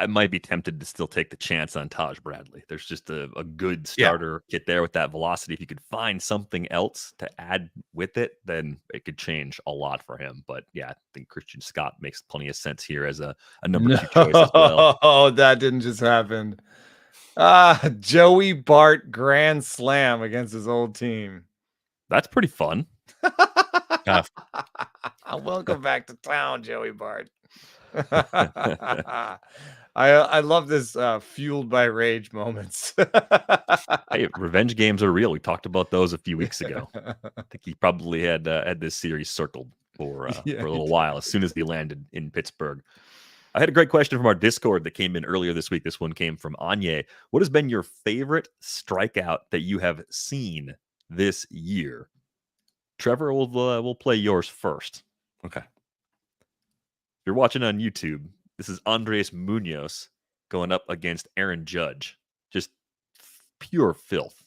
I might be tempted to still take the chance on Taj Bradley. There's just a good starter kit there with that velocity. If you could find something else to add with it, then it could change a lot for him. But yeah, I think Christian Scott makes plenty of sense here as a number 2 choice as well. Oh, that didn't just happen. Joey Bart grand slam against his old team. That's pretty fun. Tough. Welcome back to town, Joey Bart. I love this fueled by rage moments. Hey, revenge games are real. We talked about those a few weeks ago. I think he probably had this series circled for a little while as soon as he landed in Pittsburgh. I had a great question from our Discord that came in earlier this week. This one came from Anye. What has been your favorite strikeout that you have seen this year? Trevor, we'll play yours first. Okay. If you're watching on YouTube, this is Andres Munoz going up against Aaron Judge. Just pure filth.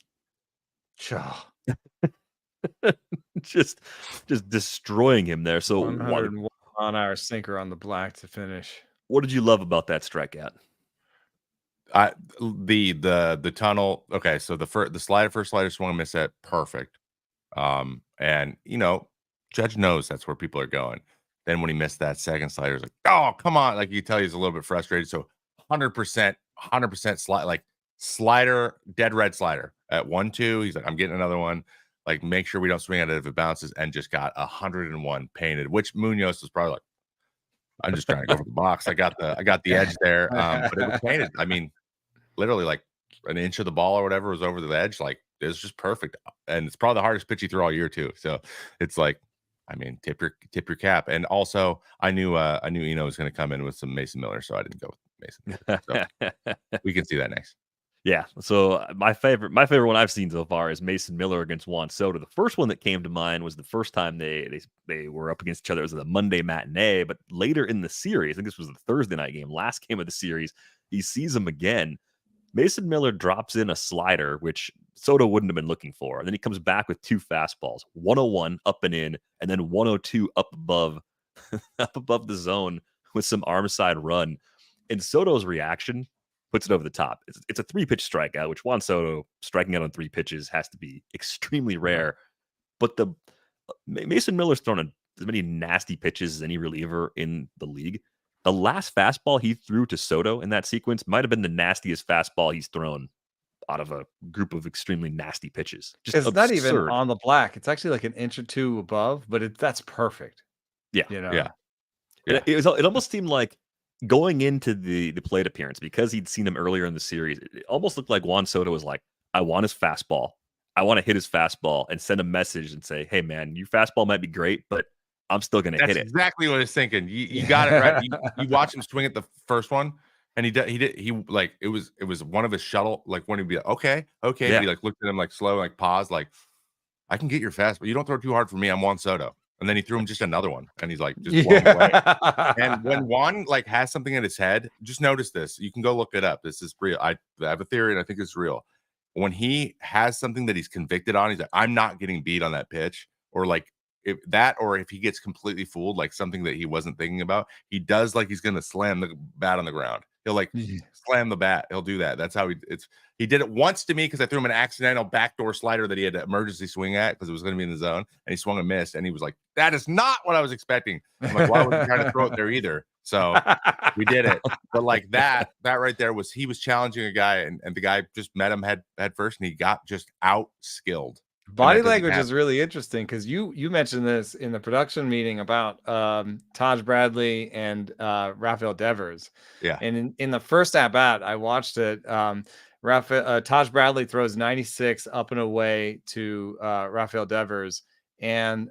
just destroying him there. So 101 on our sinker on the black to finish. What did you love about that strikeout? The tunnel. Okay, so the first slider swung and missed that perfect. And Judge knows that's where people are going. Then when he missed that second slider, it's like, oh, come on. Like, you can tell he's a little bit frustrated. So 100% slider, dead red slider at 1-2. He's like, I'm getting another one. Like, make sure we don't swing at it if it bounces, and just got 101 painted, which Munoz was probably like, I'm just trying to go for the box. I got the edge there. But it was painted. I mean, literally like an inch of the ball or whatever was over the edge. Like, it was just perfect. And it's probably the hardest pitch he threw all year too. So it's like, I mean, tip your cap. And also I knew Eno was going to come in with some Mason Miller, so I didn't go with Mason. So we can see that next. Yeah. So my favorite one I've seen so far is Mason Miller against Juan Soto. The first one that came to mind was the first time they were up against each other. It was the Monday matinee, but later in the series, I think this was the Thursday night game, last game of the series, he sees him again. Mason Miller drops in a slider, which Soto wouldn't have been looking for. And then he comes back with 2 fastballs, 101 up and in, and then 102 up above the zone with some arm side run. And Soto's reaction puts it over the top. It's a 3-pitch strikeout, which Juan Soto striking out on 3 pitches has to be extremely rare. But the Mason Miller's thrown as many nasty pitches as any reliever in the league. The last fastball he threw to Soto in that sequence might have been the nastiest fastball he's thrown out of a group of extremely nasty pitches. Just it's absurd. Not even on the black. It's actually like an inch or 2 above, but that's perfect. Yeah. Yeah. It almost seemed like going into the plate appearance, because he'd seen him earlier in the series, it almost looked like Juan Soto was like, I want his fastball. I want to hit his fastball and send a message and say, hey, man, your fastball might be great, but I'm still going to hit it. That's exactly what I was thinking. You got it right. You watch him swing at the first one, and he like, it was one of his shuttle, like, when he'd be like, okay. Yeah. But he like looked at him like slow, like pause, like, I can get your fastball. You don't throw too hard for me. I'm Juan Soto. And then he threw him just another one, and he's like, just blown away. And when Juan like has something in his head, just notice this. You can go look it up. This is real. I have a theory, and I think it's real. When he has something that he's convicted on, he's like, I'm not getting beat on that pitch, or like if he gets completely fooled, like something that he wasn't thinking about, he does like he's gonna slam the bat on the ground. He'll like slam the bat. He'll do that. That's how he did it once to me, because I threw him an accidental backdoor slider that he had to emergency swing at because it was going to be in the zone, and he swung and missed, and he was like, that is not what I was expecting. I'm like, why would you try to throw it there either? So we did it. But like that right there was, he was challenging a guy, and the guy just met him head first, and he got just out skilled. Body language is really interesting, because you mentioned this in the production meeting about Taj Bradley and Rafael Devers. Yeah. And in the first at bat, I watched it. Taj Bradley throws 96 up and away to Rafael Devers, and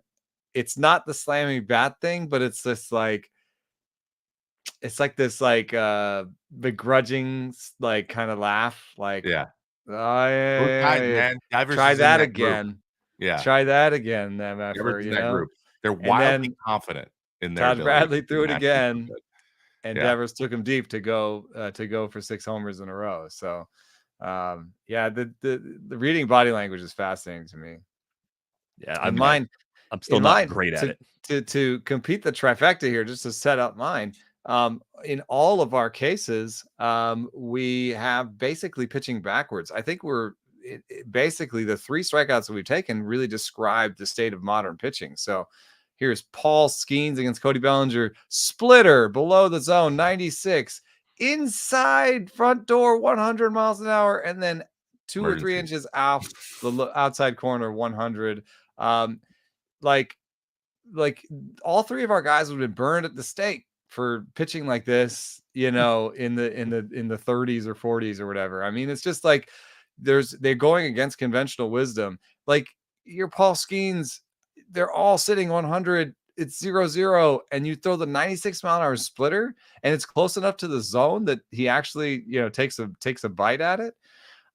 it's not the slamming bat thing, but it's this like, begrudging like kind of laugh, like, yeah. Man. Try that again. Group. Yeah. Try that again. Them effort, you know? Group. They're wildly confident in their Taj Bradley threw it again, and Devers took him deep to go for 6 homers in a row. So, the reading body language is fascinating to me. Yeah, I'm still not great at it. To compete the trifecta here, just to set up mine. In all of our cases, we have basically pitching backwards. I think basically the 3 strikeouts that we've taken really describe the state of modern pitching. So here's Paul Skeens against Cody Bellinger, splitter below the zone, 96, inside front door 100 miles an hour, and then 2 or 3 Emergency. inches off the outside corner 100. Like all 3 of our guys would have been burned at the stake for pitching like this, in the 30s or 40s or whatever. I mean, it's just like they're going against conventional wisdom. Like your Paul Skeens, they're all sitting 100. It's 0-0, and you throw the 96 mile an hour splitter, and it's close enough to the zone that he actually, takes a bite at it.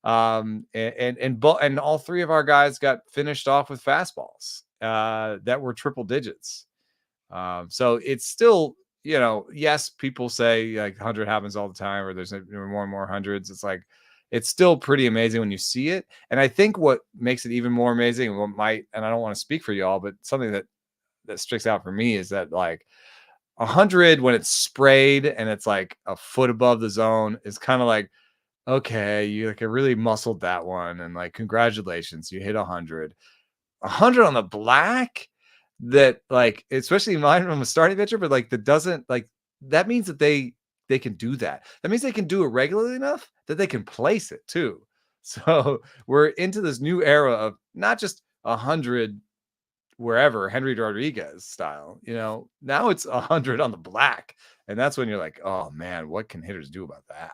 And all 3 of our guys got finished off with fastballs that were triple digits. So it's still, yes, people say like 100 happens all the time, or there's more and more hundreds. It's like, it's still pretty amazing when you see it. And I think what makes it even more amazing, and I don't want to speak for y'all, but something that sticks out for me is that like 100, when it's sprayed and it's like a foot above the zone, is kind of like, okay, you like really muscled that one, and like, congratulations, you hit 100. 100 on the black, that like, especially mine from a starting pitcher, but like, that doesn't, like, that means that they can do that. That means they can do it regularly enough that they can place it too. So we're into this new era of not just 100 wherever, Henry Rodriguez style, now it's 100 on the black. And that's when you're like, oh man, what can hitters do about that?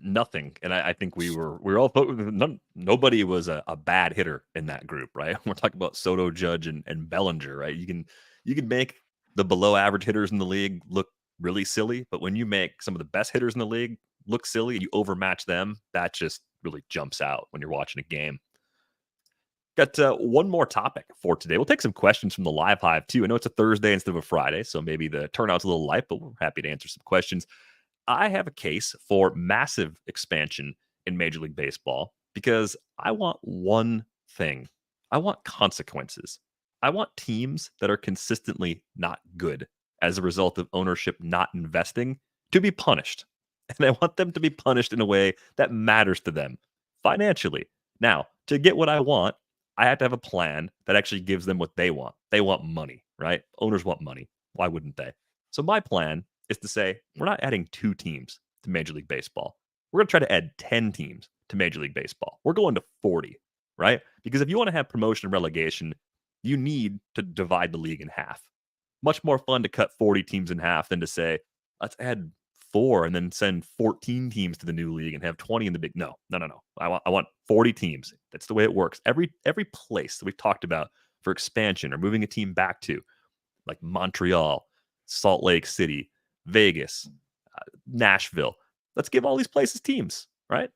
Nothing. And I think we were all nobody was a bad hitter in that group, right? We're talking about Soto, Judge, and Bellinger, right? You can make the below average hitters in the league look really silly, but when you make some of the best hitters in the league look silly and you overmatch them, that just really jumps out when you're watching a game. Got one more topic for today. We'll take some questions from the live hive too. I know it's a Thursday instead of a Friday, so maybe the turnout's a little light, but we're happy to answer some questions. I have a case for massive expansion in Major League Baseball because I want one thing. I want consequences. I want teams that are consistently not good as a result of ownership not investing to be punished. And I want them to be punished in a way that matters to them financially. Now, to get what I want, I have to have a plan that actually gives them what they want. They want money, right? Owners want money. Why wouldn't they? So my plan is to say, we're not adding 2 teams to Major League Baseball. We're going to try to add 10 teams to Major League Baseball. We're going to 40, right? Because if you want to have promotion and relegation, you need to divide the league in half. Much more fun to cut 40 teams in half than to say, let's add 4 and then send 14 teams to the new league and have 20 in the big. No. I want 40 teams. That's the way it works. Every place that we've talked about for expansion or moving a team back to, like Montreal, Salt Lake City, Vegas, Nashville. Let's give all these places teams, right?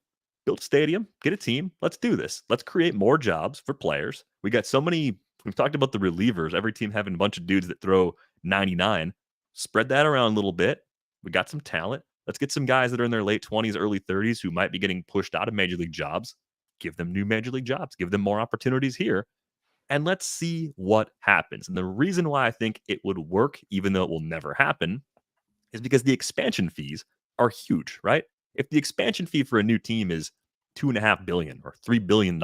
Build a stadium, get a team. Let's do this. Let's create more jobs for players. We got so many. We've talked about the relievers. Every team having a bunch of dudes that throw 99. Spread that around a little bit. We got some talent. Let's get some guys that are in their late 20s, early 30s who might be getting pushed out of major league jobs. Give them new major league jobs. Give them more opportunities here. And let's see what happens. And the reason why I think it would work, even though it will never happen, is because the expansion fees are huge, right? If the expansion fee for a new team is $2.5 billion or $3 billion,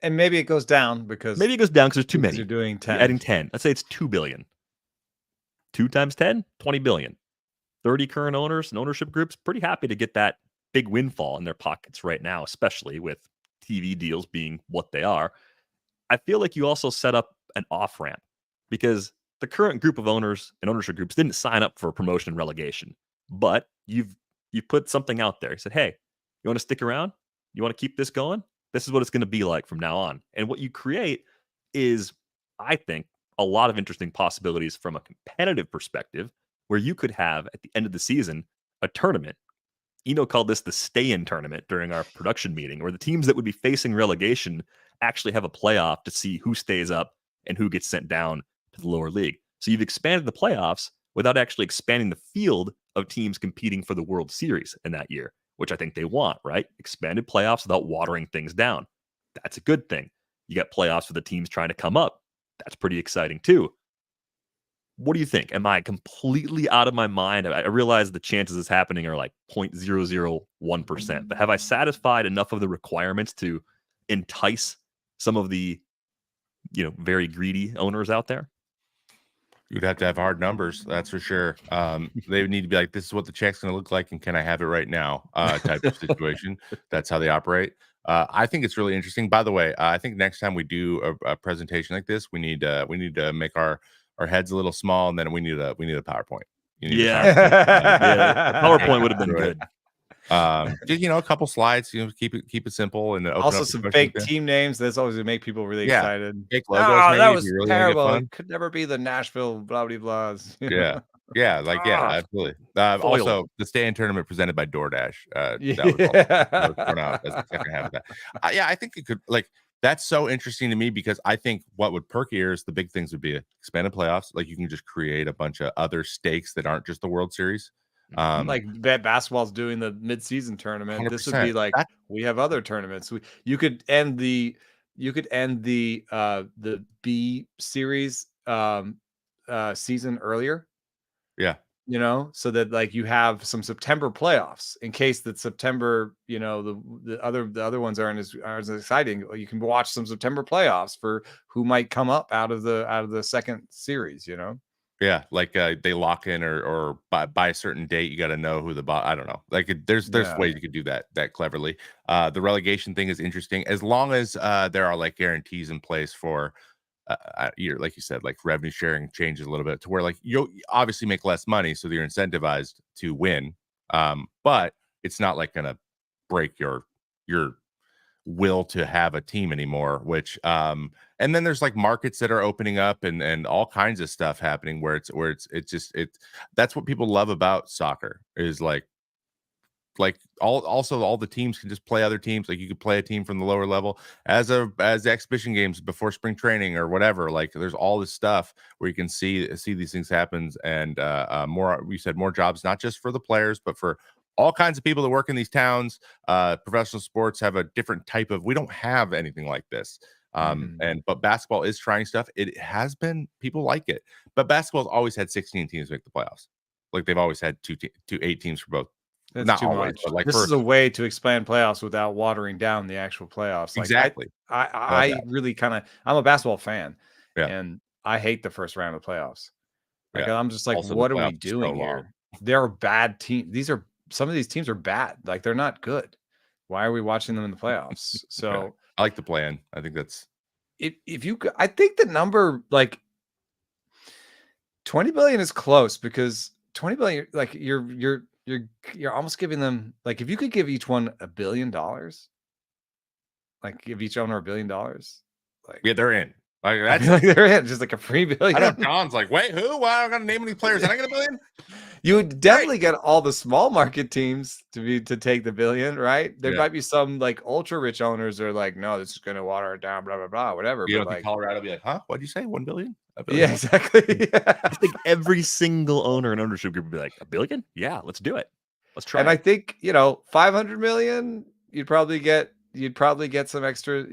and maybe it goes down because there's too many. You're doing 10. You're adding 10. Let's say it's $2 billion. 2 times 10, $20 billion. 30 current owners and ownership groups pretty happy to get that big windfall in their pockets right now, especially with TV deals being what they are. I feel like you also set up an off ramp because the current group of owners and ownership groups didn't sign up for promotion and relegation, but you put something out there. You said, hey, you want to stick around? You want to keep this going? This is what it's going to be like from now on. And what you create is, I think, a lot of interesting possibilities from a competitive perspective where you could have at the end of the season a tournament. Eno called this the stay-in tournament during our production meeting, where the teams that would be facing relegation actually have a playoff to see who stays up and who gets sent down to the lower league. So you've expanded the playoffs without actually expanding the field of teams competing for the World Series in that year, which I think they want, right? Expanded playoffs without watering things down. That's a good thing. You got playoffs for the teams trying to come up. That's pretty exciting too. What do you think? Am I completely out of my mind? I realize the chances of this happening are like 0.001%, but have I satisfied enough of the requirements to entice some of the, very greedy owners out there? You'd have to have hard numbers, that's for sure. They would need to be like, this is what the check's going to look like, and can I have it right now? Type of situation. That's how they operate. I think it's really interesting. By the way, I think next time we do a presentation like this, we need to make our heads a little small, and then we need a PowerPoint. You need a Yeah. PowerPoint. Yeah, a PowerPoint would have been Through it. good. Just, a couple slides, keep it simple, and then open Also up some the fake questions. team names. That's always gonna make people really Yeah. excited. Fake logos, Oh, maybe, that if was you really wanna get terrible. fun. It could never be the Nashville blah blah blahs. Yeah. Yeah, absolutely. Also, the stay-in tournament presented by DoorDash. That was thrown out as the second half of that. Yeah, I think it could, that's so interesting to me, because I think what would perk ears, the big things would be expanded playoffs. Like, you can just create a bunch of other stakes that aren't just the World Series. Like basketball's doing the mid-season tournament. This would 100%. be like, we have other tournaments. You could end the B series season earlier. Yeah. So that like you have some September playoffs in case that September, the other ones aren't as exciting. You can watch some September playoffs for who might come up out of the second series. Yeah, like they lock in, or by a certain date, you got to know who I don't know. Like, there's ways you could do that cleverly. The relegation thing is interesting, as long as there are like guarantees in place for like you said, like revenue sharing changes a little bit to where like you'll obviously make less money, so you're incentivized to win. But it's not like gonna break your will to have a team anymore, which and then there's like markets that are opening up, and all kinds of stuff happening where that's what people love about soccer, is like all the teams can just play other teams. Like, you could play a team from the lower level as exhibition games before spring training or whatever. Like, there's all this stuff where you can see these things happen, and more jobs, not just for the players, but for all kinds of people that work in these towns. Professional sports have a different type of, we don't have anything like this. But basketball is trying stuff. It has been, people like it, but basketball's always had 16 teams make the playoffs. Like, they've always had 8 teams for both. That's not too always, much. but like, this is a way to expand playoffs without watering down the actual playoffs. Like, exactly. I really I'm a basketball fan, Yeah. and I hate the first round of playoffs. Like, Yeah. I'm just like, Also, what the are we playoffs are so doing long. here? There are bad teams. Some of these teams are bad. Like, they're not good. Why are we watching them in the playoffs? So Yeah. I like the plan. I think that's, if you, I think the number like 20 billion is close, because 20 billion, like you're almost giving them, like, if you could give each one $1 billion, like give each owner $1 billion, like, yeah, they're in. Like, I that's feel like they're in just like a free billion. I know John's like, wait, who? Why am I gonna name any players? And I get $1 billion? You would definitely get all the small market teams to take the $1 billion, right? There might be some like ultra rich owners that are like, no, this is gonna water it down, blah blah blah, whatever. You but don't think like, Colorado be like, huh? What'd you say? $1 billion? $1 yeah, billion? exactly. I think every single owner and ownership group would be like, $1 billion? Yeah, let's do it. Let's try. And I think 500 million, you'd probably get some extra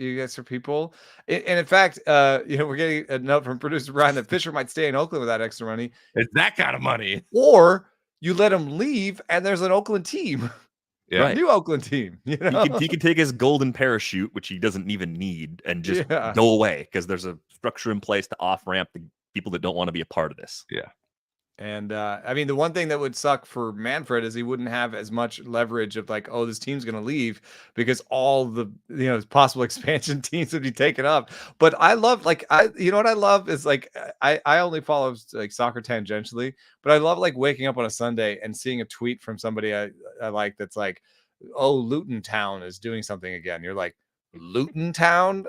people. And in fact, we're getting a note from producer Brian that Fisher might stay in Oakland with that extra money. It's that kind of money. Or you let him leave, and there's an Oakland team. Yeah. Right. New Oakland team. He can take his golden parachute, which he doesn't even need, and just Yeah. go away, because there's a structure in place to off ramp the people that don't want to be a part of this. Yeah. And I mean, the one thing that would suck for Manfred is he wouldn't have as much leverage of like, oh, this team's going to leave, because all the possible expansion teams would be taken up. But I love, like, what I love is, like, I only follow like soccer tangentially, but I love like waking up on a Sunday and seeing a tweet from somebody I like that's like, oh, Luton Town is doing something again. You're like, Luton Town?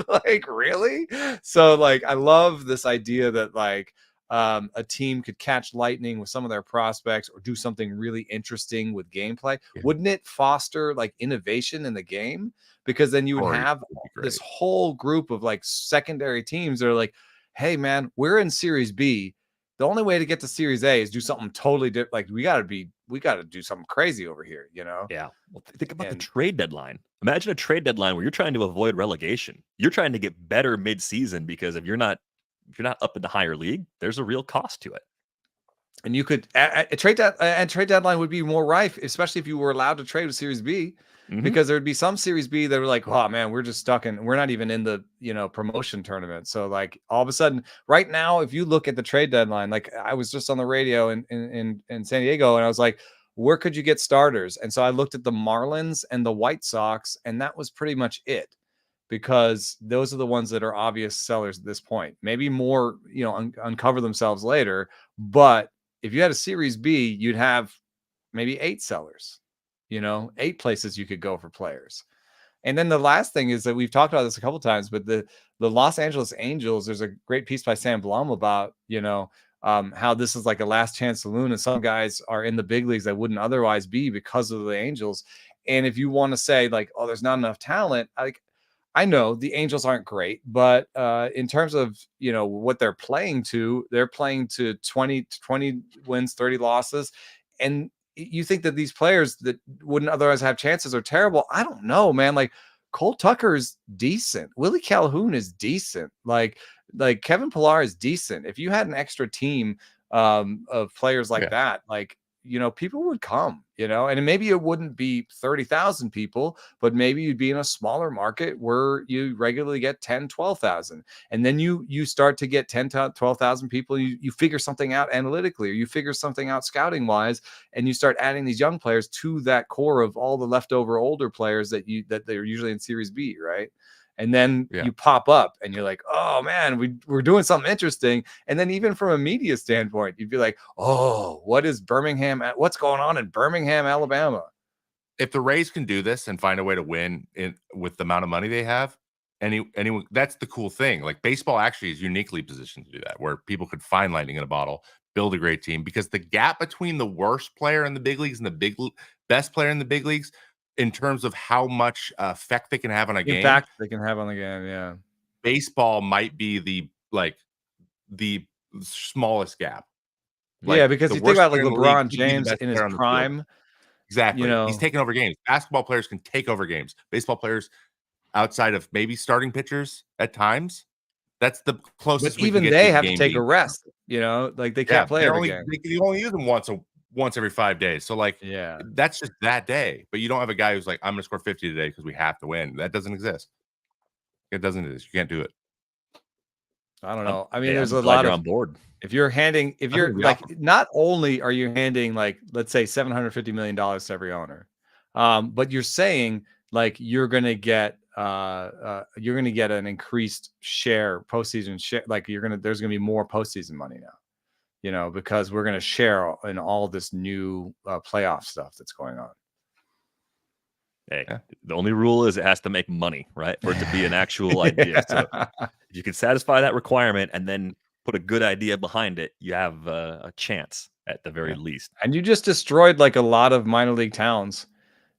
Like, really? So like, I love this idea that like, a team could catch lightning with some of their prospects or do something really interesting with gameplay. Yeah. Wouldn't it foster like innovation in the game? Because then you would have this whole group of like secondary teams that are like, hey man, we're in Series B. The only way to get to Series A is do something totally different. Like, we got to do something crazy over here, Yeah. Well, think about the trade deadline. Imagine a trade deadline where you're trying to avoid relegation. You're trying to get better mid-season, because if you're not up in the higher league, there's a real cost to it. And you could a trade deadline would be more rife, especially if you were allowed to trade with Series B. because there'd be some Series B that were like, oh man, we're just stuck we're not even in the, promotion tournament. So like all of a sudden right now, if you look at the trade deadline, like I was just on the radio in San Diego and I was like, where could you get starters? And so I looked at the Marlins and the White Sox, and that was pretty much it, because those are the ones that are obvious sellers at this point. Maybe more, uncover themselves later. But if you had a Series B, you'd have maybe 8 sellers, 8 places you could go for players. And then the last thing is that we've talked about this a couple of times, but the Los Angeles Angels, there's a great piece by Sam Blum about, how this is like a last chance saloon, and some guys are in the big leagues that wouldn't otherwise be because of the Angels. And if you want to say like, oh, there's not enough talent, I know the Angels aren't great, but in terms of, what they're playing to 20 wins, 30 losses. And you think that these players that wouldn't otherwise have chances are terrible. I don't know, man. Like Cole Tucker's decent. Willie Calhoun is decent. Like Kevin Pillar is decent. If you had an extra team of players like that, like, people would come, and maybe it wouldn't be 30,000 people, but maybe you'd be in a smaller market where you regularly get 10, 12,000. And then you start to get 10 to 12,000 people. You figure something out analytically, or you figure something out scouting wise, and you start adding these young players to that core of all the leftover older players that they're usually in Series B, right? And then you pop up and you're like, oh man, we're doing something interesting. And then even from a media standpoint, you'd be like, oh, what's going on in Birmingham, Alabama? If the Rays can do this and find a way to win with the amount of money they have, anyone, that's the cool thing. Like baseball actually is uniquely positioned to do that, where people could find lightning in a bottle, build a great team, because the gap between the worst player in the big leagues and the best player in the big leagues, in terms of how much effect they can have on a game. Impact they can have on the game, yeah. Baseball might be the smallest gap. Like, because you think about like LeBron James in his prime. Exactly. He's taking over games. Basketball players can take over games. Baseball players, outside of maybe starting pitchers at times, that's the closest. But even they have to take a rest. Like they can't play every game. You only use them once every 5 days. So like, that's just that day. But you don't have a guy who's like, I'm going to score 50 today because we have to win. That doesn't exist. It doesn't exist. You can't do it. I don't know. I mean, there's a lot of on board. If you're like, not only are you handing like, let's say $750 million to every owner, but you're saying like you're going to get an increased share, postseason share. Like there's going to be more postseason money now, because we're going to share in all this new playoff stuff that's going on. Hey, the only rule is it has to make money, right? For it to be an actual idea. So if you can satisfy that requirement and then put a good idea behind it, you have a chance at the very least. And you just destroyed like a lot of minor league towns.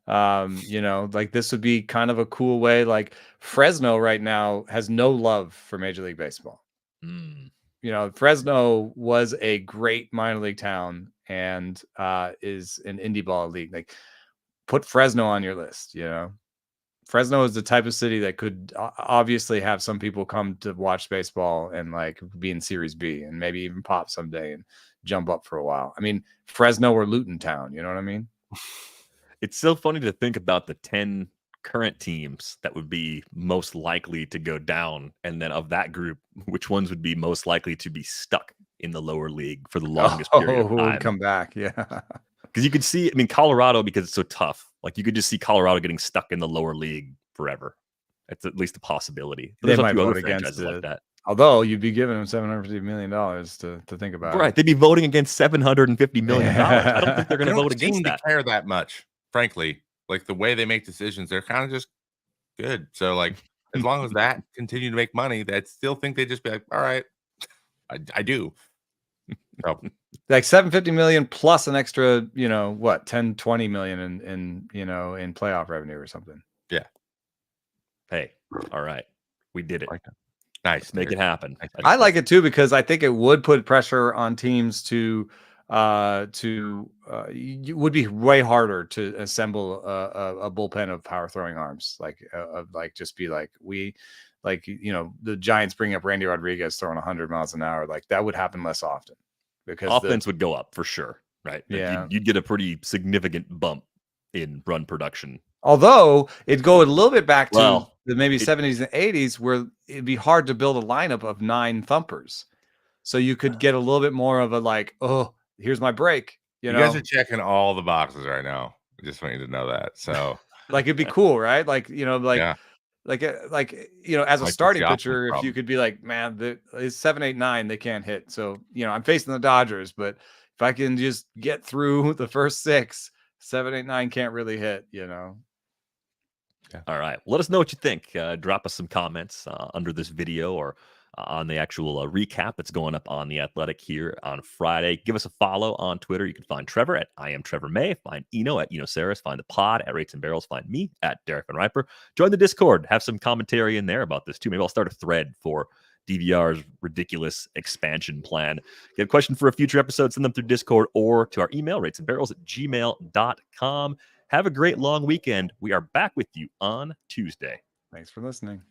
Like this would be kind of a cool way. Like Fresno right now has no love for Major League Baseball. Fresno was a great minor league town and is an indie ball league. Like, put Fresno on your list. Fresno is the type of city that could obviously have some people come to watch baseball and like be in Series B and maybe even pop someday and jump up for a while. I mean, Fresno or Luton Town, you know what I mean? It's so funny to think about the 10 current teams that would be most likely to go down. And then of that group, which ones would be most likely to be stuck in the lower league for the longest period of time? Come back. Yeah. Because you could see, Colorado, because it's so tough, like you could just see Colorado getting stuck in the lower league forever. It's at least a possibility. But they might vote against it. Like that. Although you'd be giving them $750 million to think about. Right. They'd be voting against $750 million. I don't think they're going to vote against that. They care that much, frankly. Like the way they make decisions, they're kind of just good. So like, as long as that continue to make money, I still think they'd just be like, all right, I do. So. Like $750 million plus an extra, 10, 20 million in playoff revenue or something. Yeah. Hey, all right. We did it. Nice. Let's make it happen. I like it too, because I think it would put pressure on teams to it would be way harder to assemble a bullpen of power throwing arms. Just be like, the Giants bring up Randy Rodriguez throwing 100 miles an hour. Like that would happen less often. Because offense would go up for sure, right? Like you'd get a pretty significant bump in run production Although it'd go a little bit back to Well, the maybe it- 70s and 80s where it'd be hard to build a lineup of 9 thumpers. So you could get a little bit more of a like, oh, here's my break. You You guys know, are checking all the boxes right now. I just want you to know that. So like it'd be cool, right? Like, you know, yeah, you know, as a might fix starting the offense pitcher, if you problem. could be like, man, it's 7, 8, 9, they can't hit. So, you know, I'm facing the Dodgers, but if I can just get through the first 6, 7, 8, 9 can't really hit, you know. All right. Let us know what you think. Drop us some comments under this video or on the actual recap that's going up on The Athletic here on Friday. Give us a follow on Twitter. You can find Trevor at I am Trevor May. Find Eno at Eno Saris. Find the pod at Rates and Barrels. Find me at Derek Van Riper. Join the Discord. Have some commentary in there about this too. Maybe I'll start a thread for DVR's ridiculous expansion plan. If you have a question for a future episode, send them through Discord or to our email, ratesandbarrels@gmail.com. Have a great long weekend. We are back with you on Tuesday. Thanks for listening.